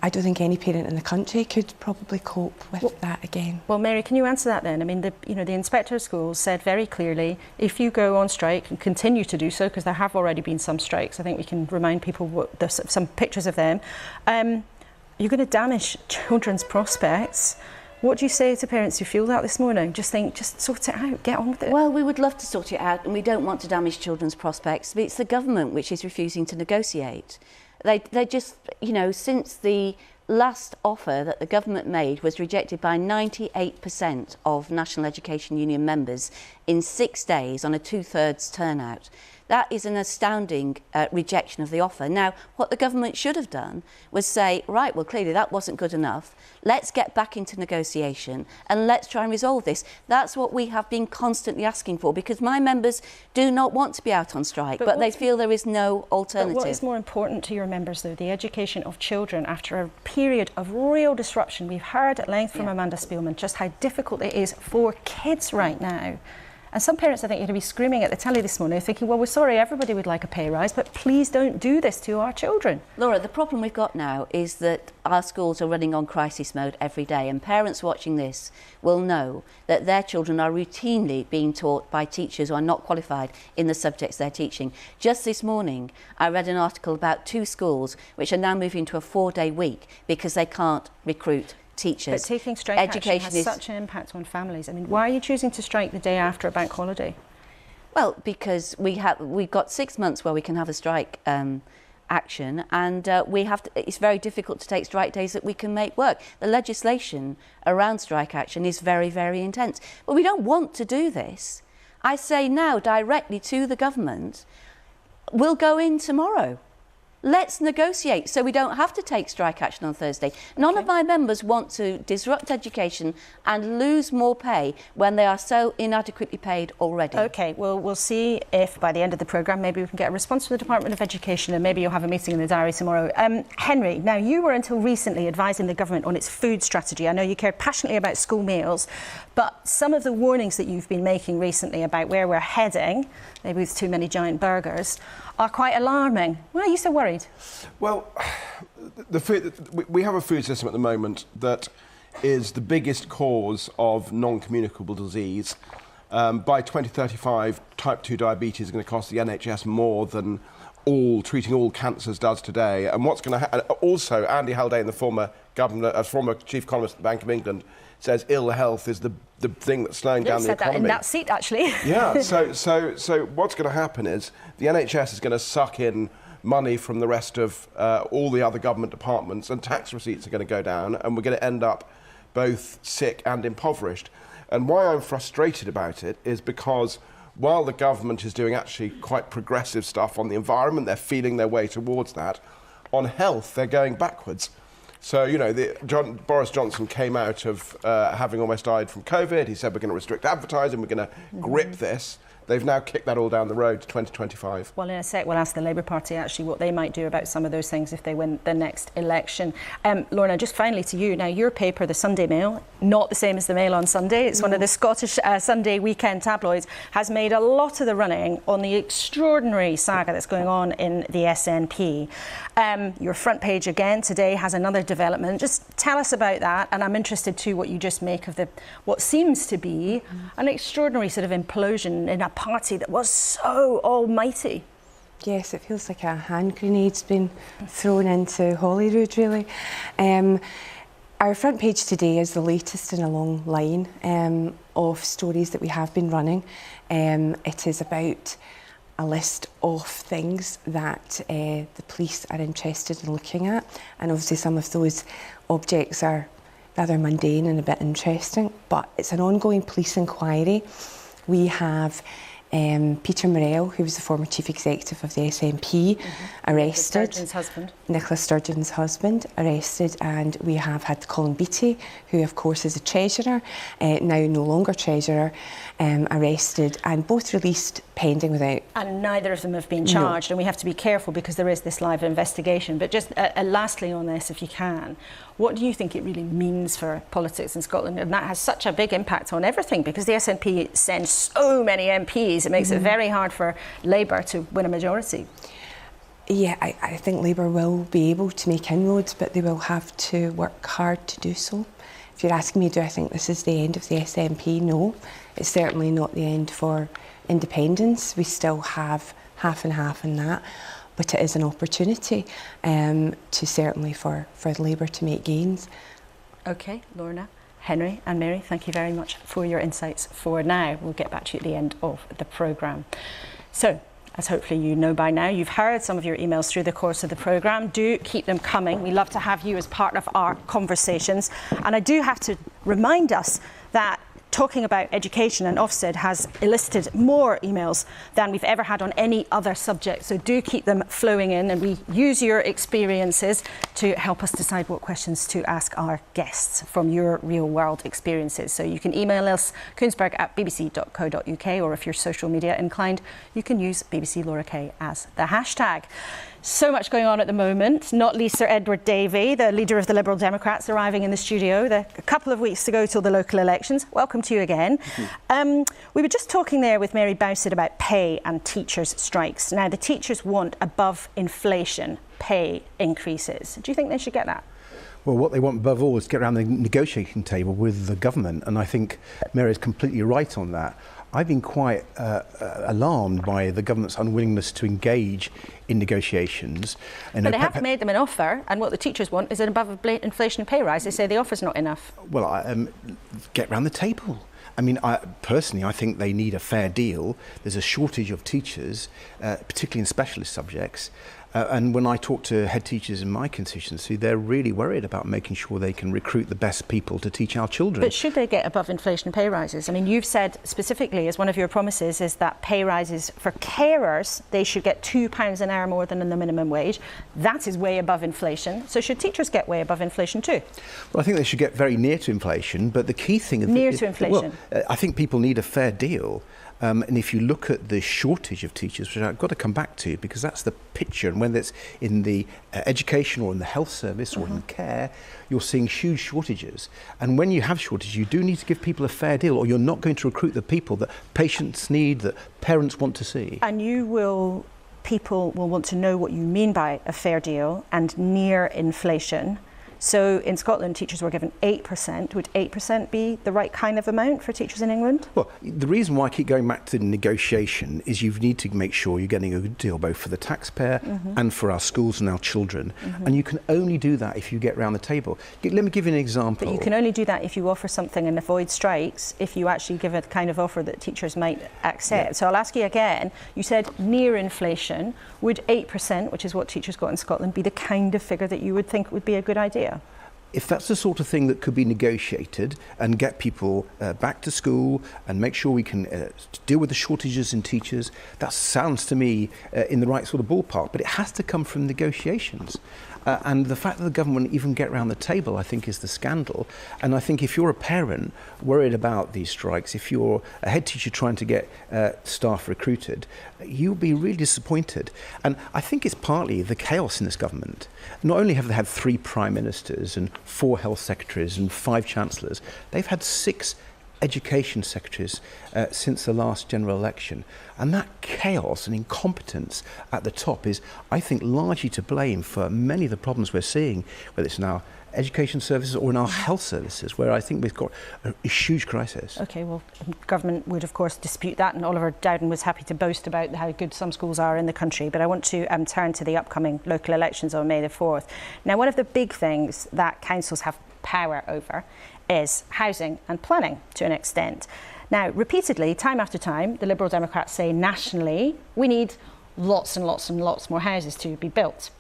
[SPEAKER 5] I don't think any parent in the country could probably cope with that again.
[SPEAKER 1] Well, Mary, can you answer that then? I mean, the inspector of schools said very clearly, if you go on strike and continue to do so, because there have already been some strikes, I think we can remind people some pictures of them. You're going to damage children's prospects. What do you say to parents who feel that this morning? Just sort it out, get on with it.
[SPEAKER 4] Well, we would love to sort it out, and we don't want to damage children's prospects, but it's the government which is refusing to negotiate. They just, you know, since the last offer that the government made was rejected by 98% of National Education Union members in 6 days on a 2/3 turnout. That is an astounding rejection of the offer. Now, what the government should have done was say, right, well, clearly that wasn't good enough. Let's get back into negotiation and let's try and resolve this. That's what we have been constantly asking for, because my members do not want to be out on strike, but they feel there is no alternative.
[SPEAKER 1] But what is more important to your members, though, the education of children after a period of real disruption? We've heard at length from Amanda Spielman just how difficult it is for kids right now. And some parents, I think, are going to be screaming at the telly this morning thinking, well, we're sorry, everybody would like a pay rise, but please don't do this to our children.
[SPEAKER 4] Laura, the problem we've got now is that our schools are running on crisis mode every day, and parents watching this will know that their children are routinely being taught by teachers who are not qualified in the subjects they're teaching. Just this morning, I read an article about 2 schools which are now moving to a 4-day week because they can't recruit teachers.
[SPEAKER 1] But taking strike action has such an impact on families. I mean, why are you choosing to strike the day after a bank holiday?
[SPEAKER 4] Well, because we've got 6 months where we can have a strike action, and it's very difficult to take strike days that we can make work. The legislation around strike action is very, very intense. But we don't want to do this. I say now directly to the government, we'll go in tomorrow. Let's negotiate so we don't have to take strike action on Thursday. None of my members want to disrupt education and lose more pay when they are so inadequately paid already.
[SPEAKER 1] OK, well, we'll see if by the end of the programme maybe we can get a response from the Department of Education, and maybe you'll have a meeting in the diary tomorrow. Henry, now you were until recently advising the government on its food strategy. I know you cared passionately about school meals, but some of the warnings that you've been making recently about where we're heading, maybe with too many giant burgers, are quite alarming. Why are you so worried?
[SPEAKER 6] Well, we have a food system at the moment that is the biggest cause of non-communicable disease. By 2035, type 2 diabetes is going to cost the NHS more than treating all cancers does today. And what's going to happen? Also, Andy Haldane, the former governor, former chief economist at the Bank of England, says ill health is the thing that's slowing down the economy.
[SPEAKER 1] Said that in that seat, actually.
[SPEAKER 6] Yeah. So what's going to happen is the NHS is going to suck in money from the rest of all the other government departments, and tax receipts are going to go down, and we're going to end up both sick and impoverished. And why I'm frustrated about it is because while the government is doing actually quite progressive stuff on the environment, they're feeling their way towards that, on health they're going backwards. So, you know, Boris Johnson came out of having almost died from COVID. He said we're going to restrict advertising, we're going to grip this. They've now kicked that all down the road to 2025.
[SPEAKER 1] Well, in a sec, we'll ask the Labour Party actually what they might do about some of those things if they win the next election. Lorna, just finally to you. Now, your paper, the Sunday Mail, not the same as the Mail on Sunday. It's one of the Scottish Sunday weekend tabloids, has made a lot of the running on the extraordinary saga that's going on in the SNP. Your front page again today has another development. Just tell us about that, and I'm interested too what you just make of what seems to be an extraordinary sort of implosion in a party that was so almighty.
[SPEAKER 5] Yes, it feels like a hand grenade's been thrown into Holyrood, really. Our front page today is the latest in a long line of stories that we have been running. It is about a list of things that the police are interested in looking at, and obviously some of those objects are rather mundane and a bit interesting, but it's an ongoing police inquiry. We have Peter Morell, who was the former chief executive of the SNP, arrested. Nicola Sturgeon's husband, arrested, and we have had Colin Beattie, who of course is a treasurer, now no longer treasurer, arrested, and both released pending without. And
[SPEAKER 1] neither of them have been charged, and we have to be careful because there is this live investigation. But just lastly on this, if you can, what do you think it really means for politics in Scotland? And that has such a big impact on everything because the SNP sends so many MPs. It makes it very hard for Labour to win a majority.
[SPEAKER 5] Yeah, I think Labour will be able to make inroads, but they will have to work hard to do so. If you're asking me, do I think this is the end of the SNP? No, it's certainly not the end for independence. We still have half and half in that. But it is an opportunity to certainly for Labour to make gains. OK, Lorna, Henry and Mary, thank you very much for your insights for now. We'll get back to you at the end of the programme. So, as hopefully you know by now, you've heard some of your emails through the course of the programme. Do keep them coming. We love to have you as part of our conversations. And I do have to remind us that
[SPEAKER 1] talking about education, and Ofsted has elicited more emails than we've ever had on any other subject. So do keep them flowing in, and we use your experiences to help us decide what questions to ask our guests from your real world experiences. So you can email us kuenssberg@bbc.co.uk, or if you're social media inclined, you can use BBC Laura Kay as the hashtag. So much going on at the moment, not least Sir Edward Davey, the leader of the Liberal Democrats, arriving in the studio. A couple of weeks to go till the local elections. Welcome to you again. We were just talking there with Mary Bowsett about pay and teachers' strikes. Now, the teachers want above inflation pay increases. Do you think they should get that?
[SPEAKER 10] Well, what they want above all is to get around the negotiating table with the government, and I think Mary is completely right on that. I've been quite alarmed by the government's unwillingness to engage in negotiations.
[SPEAKER 1] But they have made them an offer, and what the teachers want is an above inflation pay rise. They say the offer's not enough.
[SPEAKER 10] Well, get round the table. I mean, personally, I think they need a fair deal. There's a shortage of teachers, particularly in specialist subjects. And when I talk to head teachers in my constituency, they're really worried about making sure they can recruit the best people to teach our children.
[SPEAKER 1] But should they get above inflation pay rises? I mean, you've said specifically as one of your promises is that pay rises for carers, they should get £2 an hour more than the minimum wage. That is way above inflation. So should teachers get way above inflation too?
[SPEAKER 10] Well, I think they should get very near to inflation, but the key thing...
[SPEAKER 1] Near to inflation?
[SPEAKER 10] Well, I think people need a fair deal. And if you look at the shortage of teachers, which I've got to come back to, because that's the picture, and whether it's in the education or in the health service or in care, you're seeing huge shortages. And when you have shortages, you do need to give people a fair deal, or you're not going to recruit the people that patients need, that parents want to see. And
[SPEAKER 1] people will want to know what you mean by a fair deal and near inflation. So in Scotland, teachers were given 8%. Would 8% be the right kind of amount for teachers in England?
[SPEAKER 10] Well, the reason why I keep going back to the negotiation is you need to make sure you're getting a good deal both for the taxpayer and for our schools and our children. And you can only do that if you get round the table. Let me give you an example.
[SPEAKER 1] But you can only do that if you offer something and avoid strikes, if you actually give a kind of offer that teachers might accept. Yeah. So I'll ask you again, you said near inflation. Would 8%, which is what teachers got in Scotland, be the kind of figure that you would think would be a good idea?
[SPEAKER 10] If that's the sort of thing that could be negotiated and get people back to school and make sure we can deal with the shortages in teachers, that sounds to me in the right sort of ballpark. But it has to come from negotiations. And the fact that the government wouldn't even get around the table, I think, is the scandal. And I think if you're a parent worried about these strikes, if you're a head teacher trying to get staff recruited, you'll be really disappointed. And I think it's partly the chaos in this government. Not only have they had 3 prime ministers and 4 health secretaries and 5 chancellors, they've had 6 education secretaries since the last general election. And that chaos and incompetence at the top is, I think, largely to blame for many of the problems we're seeing, whether it's in our education services or in our health services, where I think we've got a huge crisis.
[SPEAKER 1] OK, well, government would, of course, dispute that, and Oliver Dowden was happy to boast about how good some schools are in the country. But I want to turn to the upcoming local elections on May the 4th. Now, one of the big things that councils have power over is housing and planning to an extent. Now, repeatedly, time after time, the Liberal Democrats say nationally we need lots and lots and lots more houses to be built.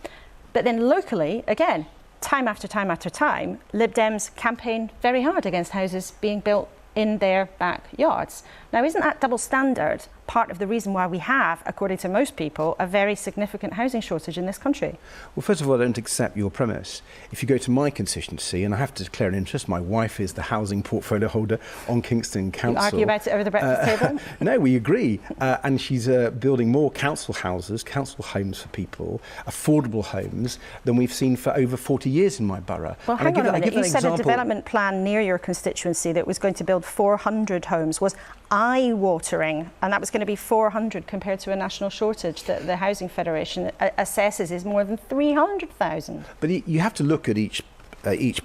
[SPEAKER 1] But then locally, again, time after time after time, Lib Dems campaign very hard against houses being built in their backyards. Now, isn't that double standard part of the reason why we have, according to most people, a very significant housing shortage in this country?
[SPEAKER 10] Well, first of all, I don't accept your premise. If you go to my constituency, and I have to declare an interest, my wife is the housing portfolio holder on Kingston Council.
[SPEAKER 1] You argue about it over the breakfast table?
[SPEAKER 10] No, we agree. And she's building more council houses, council homes for people, affordable homes, than we've seen for over 40 years in my borough.
[SPEAKER 1] Well, hang on a minute. You said a development plan near your constituency that was going to build 400 homes was eye-watering, and that was going to be 400 compared to a national shortage that the Housing Federation assesses is more than 300,000.
[SPEAKER 10] But you have to look at each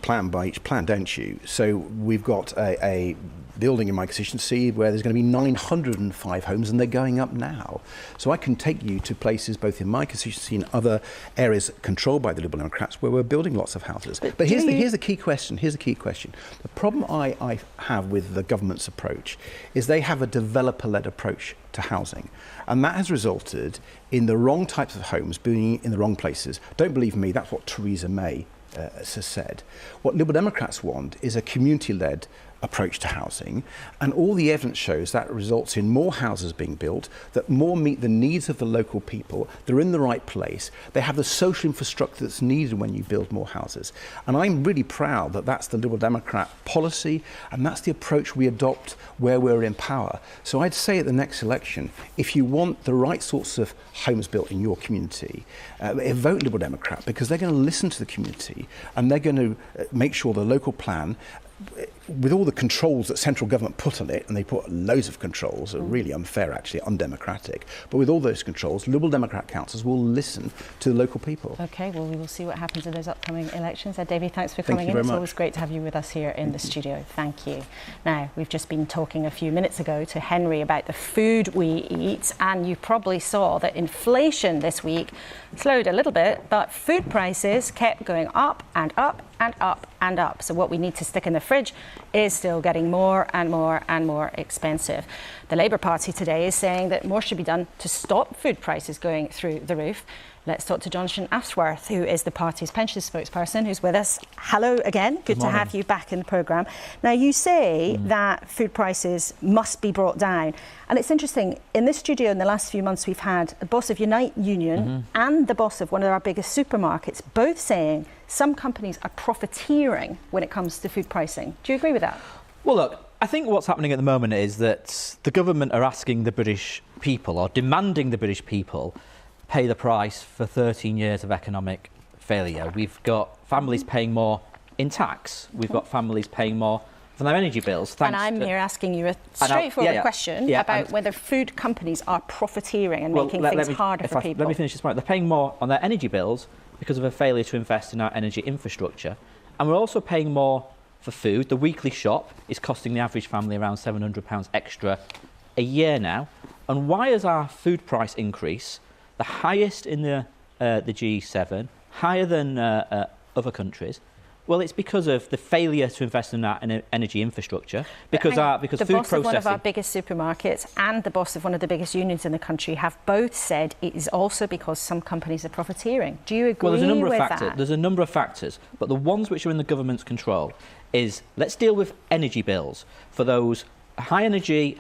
[SPEAKER 10] plan by each plan, don't you? So we've got a building in my constituency where there's going to be 905 homes, and they're going up now. So I can take you to places both in my constituency and other areas controlled by the Liberal Democrats where we're building lots of houses. But here's the key question. Here's the key question. The problem I have with the government's approach is they have a developer-led approach to housing. And that has resulted in the wrong types of homes being in the wrong places. Don't believe me, that's what Theresa May has said. What Liberal Democrats want is a community-led approach to housing, and all the evidence shows that results in more houses being built that more meet the needs of the local people. They're in the right place. They have the social infrastructure that's needed when you build more houses. And I'm really proud that that's the Liberal Democrat policy, and that's the approach we adopt where we're in power. So I'd say at the next election, if you want the right sorts of homes built in your community, vote Liberal Democrat, because they're going to listen to the community and they're going to make sure the local plan, with all the controls that central government put on it, and they put loads of controls, are really unfair, actually, undemocratic, but with all those controls, Liberal Democrat councillors will listen to the local people.
[SPEAKER 1] OK, well, we will see what happens in those upcoming elections. Davy, thanks for coming in. It's always great to have you with us here in the studio. Thank you. Now, we've just been talking a few minutes ago to Henry about the food we eat, and you probably saw that inflation this week slowed a little bit, but food prices kept going up and up and up and up. So what we need to stick in the fridge is still getting more and more and more expensive. The Labour Party today is saying that more should be done to stop food prices going through the roof. Let's talk to Jonathan Ashworth, who is the party's pensions spokesperson, who's with us. Hello again. Good to have you back in the programme. Now, you say that food prices must be brought down. And it's interesting, in this studio in the last few months, we've had the boss of Unite Union and the boss of one of our biggest supermarkets, both saying some companies are profiteering when it comes to food pricing. Do you agree with that?
[SPEAKER 11] Well, look, I think what's happening at the moment is that the government are asking the British people, or demanding the British people, pay the price for 13 years of economic failure. We've got families paying more in tax. We've got families paying more for their energy bills.
[SPEAKER 1] And I'm here asking you a straightforward question about whether food companies are profiteering and making things harder for people.
[SPEAKER 11] Let me finish this point. They're paying more on their energy bills because of a failure to invest in our energy infrastructure. And we're also paying more for food. The weekly shop is costing the average family around £700 extra a year now. And why is our food price increase the highest in the G7, higher than other countries? Well, it's because of the failure to invest in our energy infrastructure. Because food processing. The boss of one of our biggest supermarkets and the boss of one of the biggest unions in the country have both said it is also because some companies are profiteering. Do you agree with that? There's a number of factors, but the ones which are in the government's control is, let's deal with energy bills for those high energy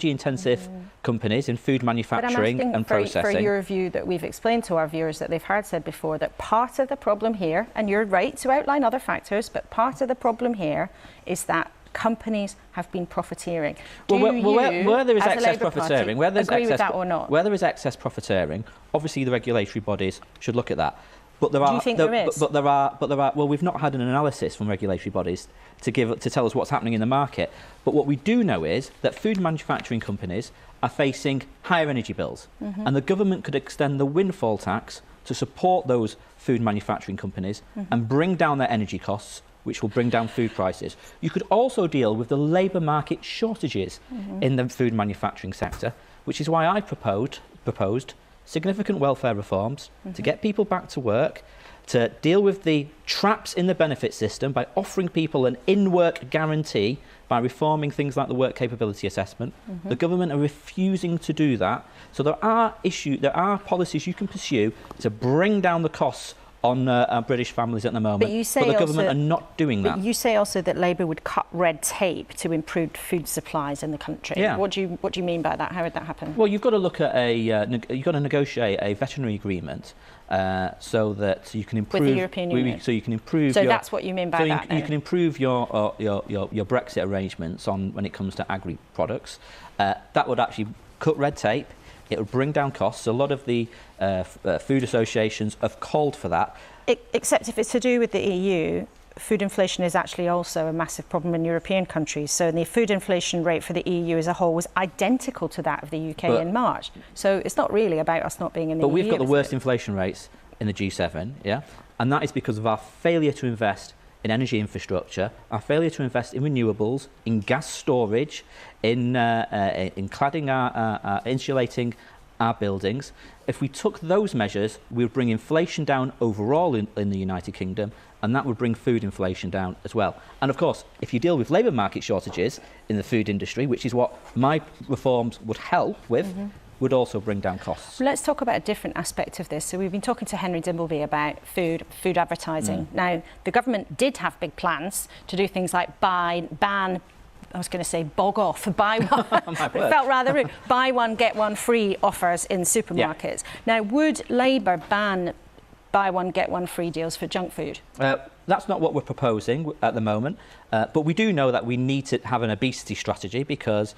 [SPEAKER 11] intensive companies in food manufacturing and processing.
[SPEAKER 1] For your view, that we've explained to our viewers that they've said before that part of the problem here, and you're right to outline other factors, but part of the problem here is that companies have been profiteering.
[SPEAKER 11] Where there is excess profiteering, where there is excess profiteering, obviously the regulatory bodies should look at that. But there are,
[SPEAKER 1] do you think there is?
[SPEAKER 11] But there are. Well, we've not had an analysis from regulatory bodies to tell us what's happening in the market. But what we do know is that food manufacturing companies are facing higher energy bills, and the government could extend the windfall tax to support those food manufacturing companies and bring down their energy costs, which will bring down food prices. You could also deal with the labour market shortages in the food manufacturing sector, which is why I proposed significant welfare reforms to get people back to work, to deal with the traps in the benefit system by offering people an in-work guarantee, by reforming things like the work capability assessment. The government are refusing to do that. So there are policies you can pursue to bring down the costs on British families at the moment, but the government are not doing that.
[SPEAKER 1] But you say also that Labour would cut red tape to improve food supplies in the country.
[SPEAKER 11] Yeah.
[SPEAKER 1] What do you mean by that? How would that happen?
[SPEAKER 11] Well, you've got to look at you've got to negotiate a veterinary agreement so that you can improve
[SPEAKER 1] with the European Union.
[SPEAKER 11] So you can improve.
[SPEAKER 1] So that's what you mean by that.
[SPEAKER 11] You can improve your Brexit arrangements on when it comes to agri products. That would actually cut red tape. It would bring down costs. A lot of the food associations have called for that.
[SPEAKER 1] Except if it's to do with the EU, food inflation is actually also a massive problem in European countries. So the food inflation rate for the EU as a whole was identical to that of the UK in March. So it's not really about us not being in the EU.
[SPEAKER 11] But we've got the worst inflation rates in the G7, yeah? And that is because of our failure to invest in energy infrastructure, our failure to invest in renewables, in gas storage, in cladding insulating our buildings. If we took those measures, we would bring inflation down overall in the United Kingdom, and that would bring food inflation down as well. And of course, if you deal with labour market shortages in the food industry, which is what my reforms would help with, would also bring down costs.
[SPEAKER 1] Let's talk about a different aspect of this. So we've been talking to Henry Dimbleby about food advertising. Now, the government did have big plans to do things like ban, I was going to say bog off, buy one, it felt rather rude, buy one, get one free offers in supermarkets. Now, would Labour ban buy one, get one free deals for junk food?
[SPEAKER 11] That's not what we're proposing at the moment, but we do know that we need to have an obesity strategy because,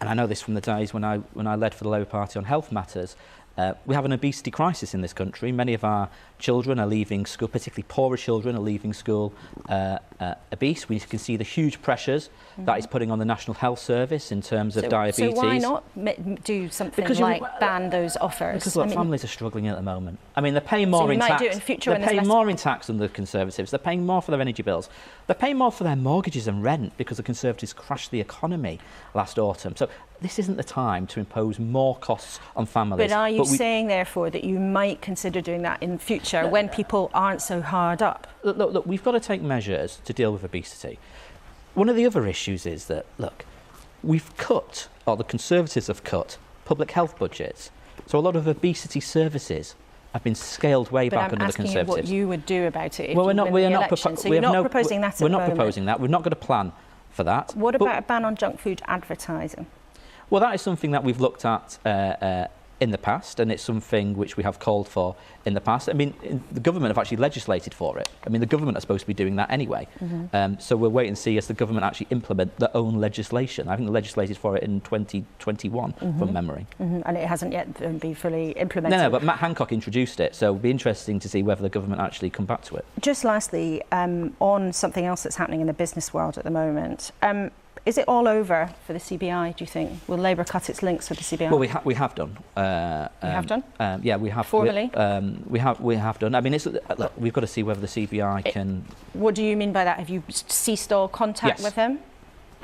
[SPEAKER 11] and I know this from the days when I led for the Labour Party on health matters, we have an obesity crisis in this country. Many of our children are leaving school, particularly poorer children are leaving school obese. We can see the huge pressures that is putting on the National Health Service in terms of diabetes.
[SPEAKER 1] So why not do something ban those offers?
[SPEAKER 11] Because look, families are struggling at the moment. I mean, they're paying more in tax.
[SPEAKER 1] Do it in future
[SPEAKER 11] they're paying more in tax than the Conservatives. They're paying more for their energy bills. They're paying more for their mortgages and rent because the Conservatives crashed the economy last autumn. So this isn't the time to impose more costs on families.
[SPEAKER 1] But are you saying, therefore, that you might consider doing that in future when people aren't so hard up?
[SPEAKER 11] Look, we've got to take measures to deal with obesity. One of the other issues is that, look, we've cut, or the Conservatives have cut, public health budgets. So a lot of obesity services have been scaled way back under the Conservatives.
[SPEAKER 1] I'm asking you what you would do about it if
[SPEAKER 11] well,
[SPEAKER 1] you win the election. So you're not proposing that at the moment?
[SPEAKER 11] We're not proposing that. We've not got a plan for that.
[SPEAKER 1] What about a ban on junk food advertising?
[SPEAKER 11] Well, that is something that we've looked at in the past, and it's something which we have called for in the past. I mean, the government have actually legislated for it. I mean, the government are supposed to be doing that anyway. So we'll wait and see as the government actually implement their own legislation. I think they legislated for it in 2021 from memory.
[SPEAKER 1] And it hasn't yet been fully implemented.
[SPEAKER 11] No, but Matt Hancock introduced it, so it'll be interesting to see whether the government actually come back to it.
[SPEAKER 1] Just lastly, on something else that's happening in the business world at the moment, is it all over for the CBI, do you think? Will Labour cut its links with the CBI?
[SPEAKER 11] Well, we have done.
[SPEAKER 1] You have done?
[SPEAKER 11] Yeah, we have.
[SPEAKER 1] Formally?
[SPEAKER 11] We have done. I mean, look, we've got to see whether the CBI can...
[SPEAKER 1] What do you mean by that? Have you ceased all contact
[SPEAKER 11] Yes.
[SPEAKER 1] with him?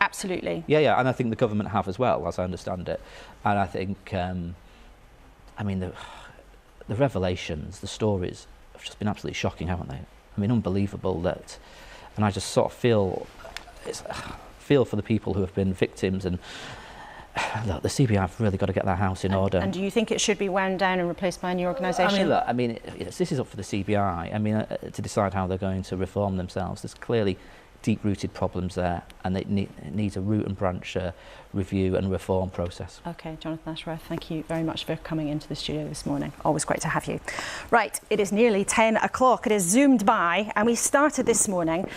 [SPEAKER 1] Absolutely.
[SPEAKER 11] Yeah, and I think the government have as well, as I understand it. And I think, I mean, the revelations, the stories have just been absolutely shocking, haven't they? I mean, unbelievable that... And I just sort of feel for the people who have been victims, and look, the CBI have really got to get their house in order.
[SPEAKER 1] And do you think it should be wound down and replaced by a new organisation?
[SPEAKER 11] I mean, this is up for the CBI. I mean, to decide how they're going to reform themselves. There's clearly deep-rooted problems there, and it needs a root and branch review and reform process.
[SPEAKER 1] OK, Jonathan Ashworth, thank you very much for coming into the studio this morning. Always great to have you. Right, it is nearly 10 o'clock. It has zoomed by, and we started this morning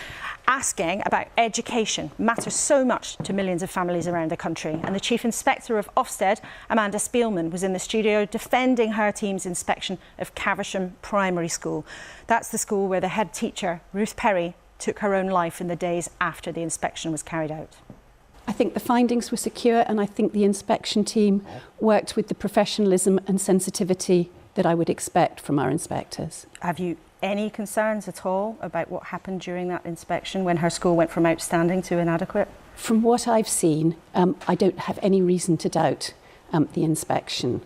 [SPEAKER 1] asking about education. Matters so much to millions of families around the country. And the Chief Inspector of Ofsted, Amanda Spielman, was in the studio defending her team's inspection of Caversham Primary School. That's the school where the head teacher, Ruth Perry, took her own life in the days after the inspection was carried out.
[SPEAKER 7] I think the findings were secure, and I think the inspection team worked with the professionalism and sensitivity that I would expect from our inspectors.
[SPEAKER 1] Have you any concerns at all about what happened during that inspection when her school went from outstanding to inadequate?
[SPEAKER 7] From what I've seen, I don't have any reason to doubt the inspection.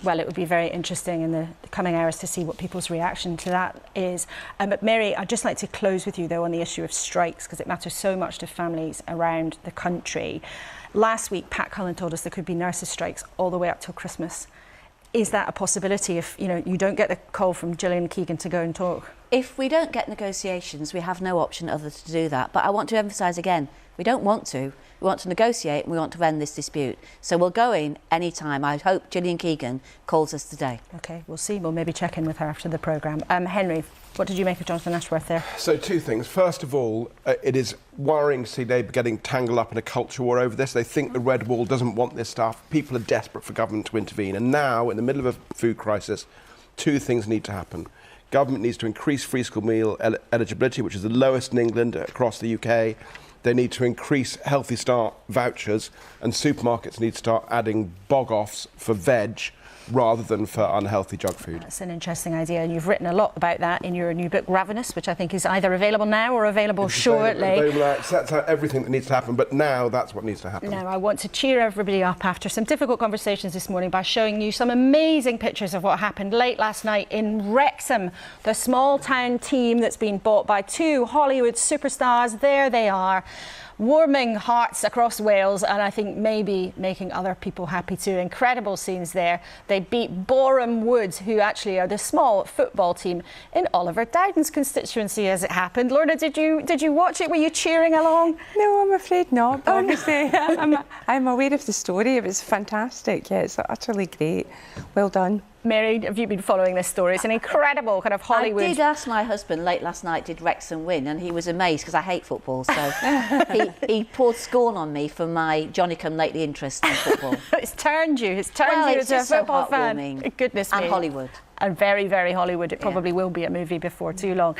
[SPEAKER 1] Well, it would be very interesting in the coming hours to see what people's reaction to that is. But Mary, I'd just like to close with you, though, on the issue of strikes, because it matters so much to families around the country. Last week, Pat Cullen told us there could be nurses' strikes all the way up till Christmas. Is that a possibility if you don't get a call from Gillian Keegan to go and talk?
[SPEAKER 4] If we don't get negotiations, we have no option other to do that. But I want to emphasise again, we don't want to. We want to negotiate and we want to end this dispute. So we'll go in any time. I hope Gillian Keegan calls us today.
[SPEAKER 1] OK, we'll see. We'll maybe check in with her after the programme. Henry, what did you make of Jonathan Ashworth there?
[SPEAKER 6] So two things. First of all, it is worrying to see Labour getting tangled up in a culture war over this. They think the Red Wall doesn't want this stuff. People are desperate for government to intervene. And now, in the middle of a food crisis, two things need to happen. Government needs to increase free school meal eligibility, which is the lowest in England across the UK. They need to increase Healthy Start vouchers, and supermarkets need to start adding bog-offs for veg rather than for unhealthy junk food.
[SPEAKER 1] That's an interesting idea, and you've written a lot about that in your new book, Ravenous, which I think is either available now or available shortly.
[SPEAKER 6] It sets out everything that needs to happen, but now that's what needs to happen.
[SPEAKER 1] Now, I want to cheer everybody up after some difficult conversations this morning by showing you some amazing pictures of what happened late last night in Wrexham. The small town team that's been bought by two Hollywood superstars, there they are. warming hearts across Wales, and I think maybe making other people happy too. Incredible scenes there. They beat Boreham Wood, who actually are the small football team in Oliver Dowden's constituency, as it happened. Lorna, did you watch it? Were you cheering along?
[SPEAKER 5] No, I'm afraid not. But obviously, I'm aware of the story. It was fantastic. Yeah, it's utterly great. Well done.
[SPEAKER 1] Mary, have you been following this story? It's an incredible kind of Hollywood...
[SPEAKER 4] I did ask my husband late last night, did Wrexham win? And he was amazed because I hate football. So he poured scorn on me for my Johnny-come-lately interest in football.
[SPEAKER 1] It's turned you. It's turned you into a football fan. Goodness me.
[SPEAKER 4] And Hollywood.
[SPEAKER 1] And very, very Hollywood. It probably will be a movie before too long.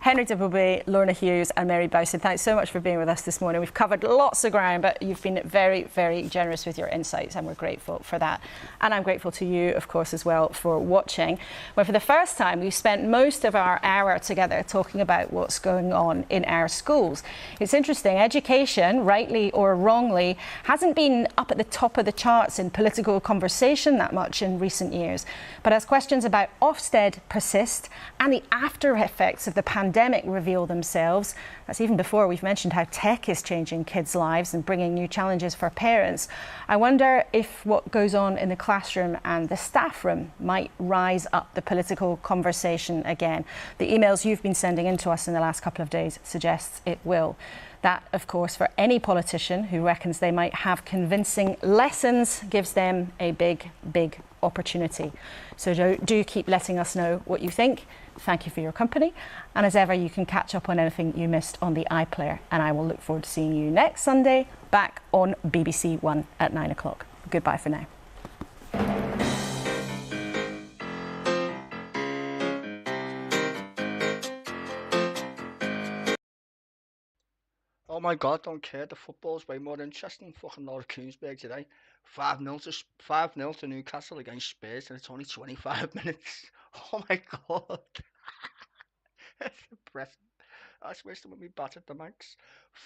[SPEAKER 1] Henry Dibbleby, Lorna Hughes and Mary Bowson, thanks so much for being with us this morning. We've covered lots of ground, but you've been very, very generous with your insights, and we're grateful for that. And I'm grateful to you, of course, as well for watching. Well, for the first time, we've spent most of our hour together talking about what's going on in our schools. It's interesting, education, rightly or wrongly, hasn't been up at the top of the charts in political conversation that much in recent years. But as questions about Ofsted persist and the after effects of the pandemic reveal themselves, that's even before we've mentioned how tech is changing kids' lives and bringing new challenges for parents, I wonder if what goes on in the classroom and the staff room might rise up the political conversation again. The emails you've been sending in to us in the last couple of days suggests it will. That, of course, for any politician who reckons they might have convincing lessons, gives them a big, big opportunity. So do keep letting us know what you think. Thank you for your company. And as ever, you can catch up on anything you missed on the iPlayer. And I will look forward to seeing you next Sunday back on BBC One at 9 o'clock. Goodbye for now.
[SPEAKER 12] Oh my God, don't care. The football's way more interesting. Fucking Laura Kuenssberg today. 5-0 to Newcastle against Spurs, and it's only 25 minutes. Oh my God. That's depressing. I swear someone be battered the max.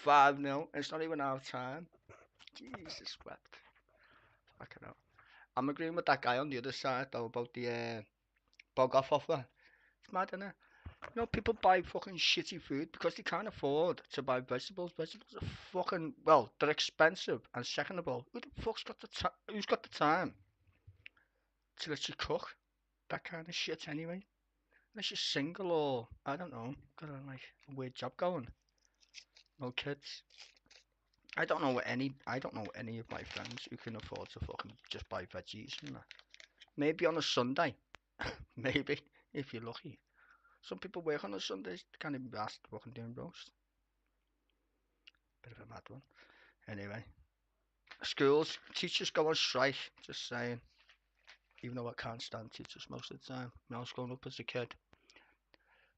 [SPEAKER 12] 5-0. It's not even half time. Jesus wept. Fucking hell. I'm agreeing with that guy on the other side though about the bog off offer. It's mad, isn't it? You know, people buy fucking shitty food because they can't afford to buy vegetables. Vegetables are fucking, well, they're expensive. And second of all, who's got the time to let you cook that kind of shit anyway? Unless you're single or, I don't know, got a weird job going. No kids. I don't know any of my friends who can afford to fucking just buy veggies and that. Maybe on a Sunday. Maybe, if you're lucky. Some people work on a Sundays, can't even be asked to fucking doing roast. Bit of a mad one. Anyway. Schools, teachers go on strike, just saying. Even though I can't stand teachers most of the time. When I was growing up as a kid.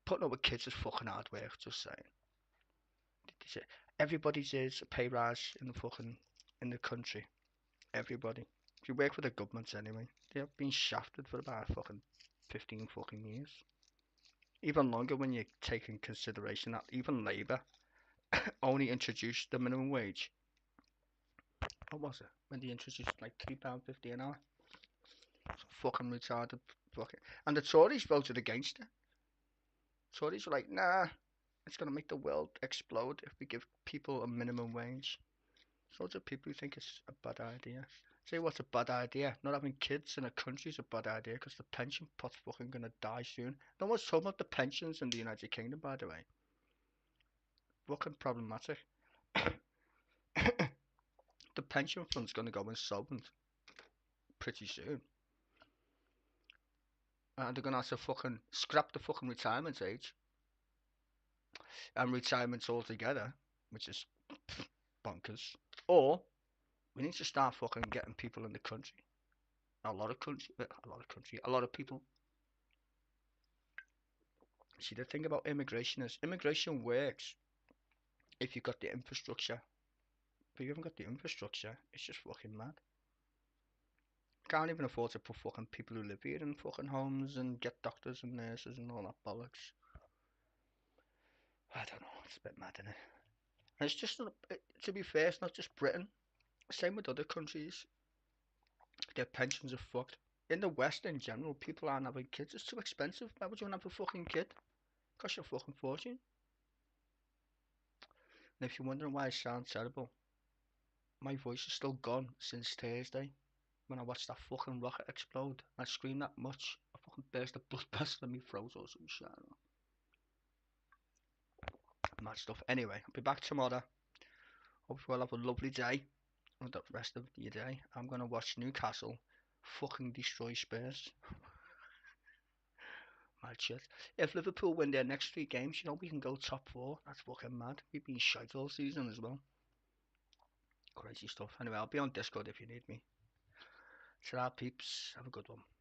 [SPEAKER 12] Putting up with kids is fucking hard work, just saying. Everybody's is a pay rise in the country. Everybody. If you work for the government anyway, they've been shafted for about fucking 15 fucking years. Even longer when you take in consideration that even Labour only introduced the minimum wage. What was it? When they introduced like £3.50 an hour? It's fucking retarded. And the Tories voted against it. Tories were like, nah, it's going to make the world explode if we give people a minimum wage. So lots of people who think it's a bad idea. Say what's a bad idea? Not having kids in a country is a bad idea because the pension pot's fucking going to die soon. No one's talking about the pensions in the United Kingdom, by the way. Fucking problematic. The pension fund's going to go insolvent pretty soon. And they're going to have to fucking scrap the fucking retirement age. And retirements altogether, which is bonkers. Or we need to start fucking getting people in the country. A lot of people. See, the thing about immigration is immigration works if you've got the infrastructure. If you haven't got the infrastructure, it's just fucking mad. Can't even afford to put fucking people who live here in fucking homes and get doctors and nurses and all that bollocks. I don't know, it's a bit mad, isn't it? And it's just not, to be fair, it's not just Britain. Same with other countries. Their pensions are fucked. In the West in general, people aren't having kids. It's too expensive. Why would you want to have a fucking kid? Costs you a fucking fortune. And if you're wondering why I sound terrible, my voice is still gone since Thursday when I watched that fucking rocket explode. I screamed that much, I fucking burst a blood vessel in my throat or some shit. Mad stuff. Anyway, I'll be back tomorrow. Hope you all have a lovely day. And the rest of your day, I'm gonna watch Newcastle fucking destroy Spurs. Mad shit. If Liverpool win their next 3 games, you know we can go top 4. That's fucking mad. We've been shite all season as well. Crazy stuff. Anyway, I'll be on Discord if you need me. Ta-ra, peeps. Have a good one.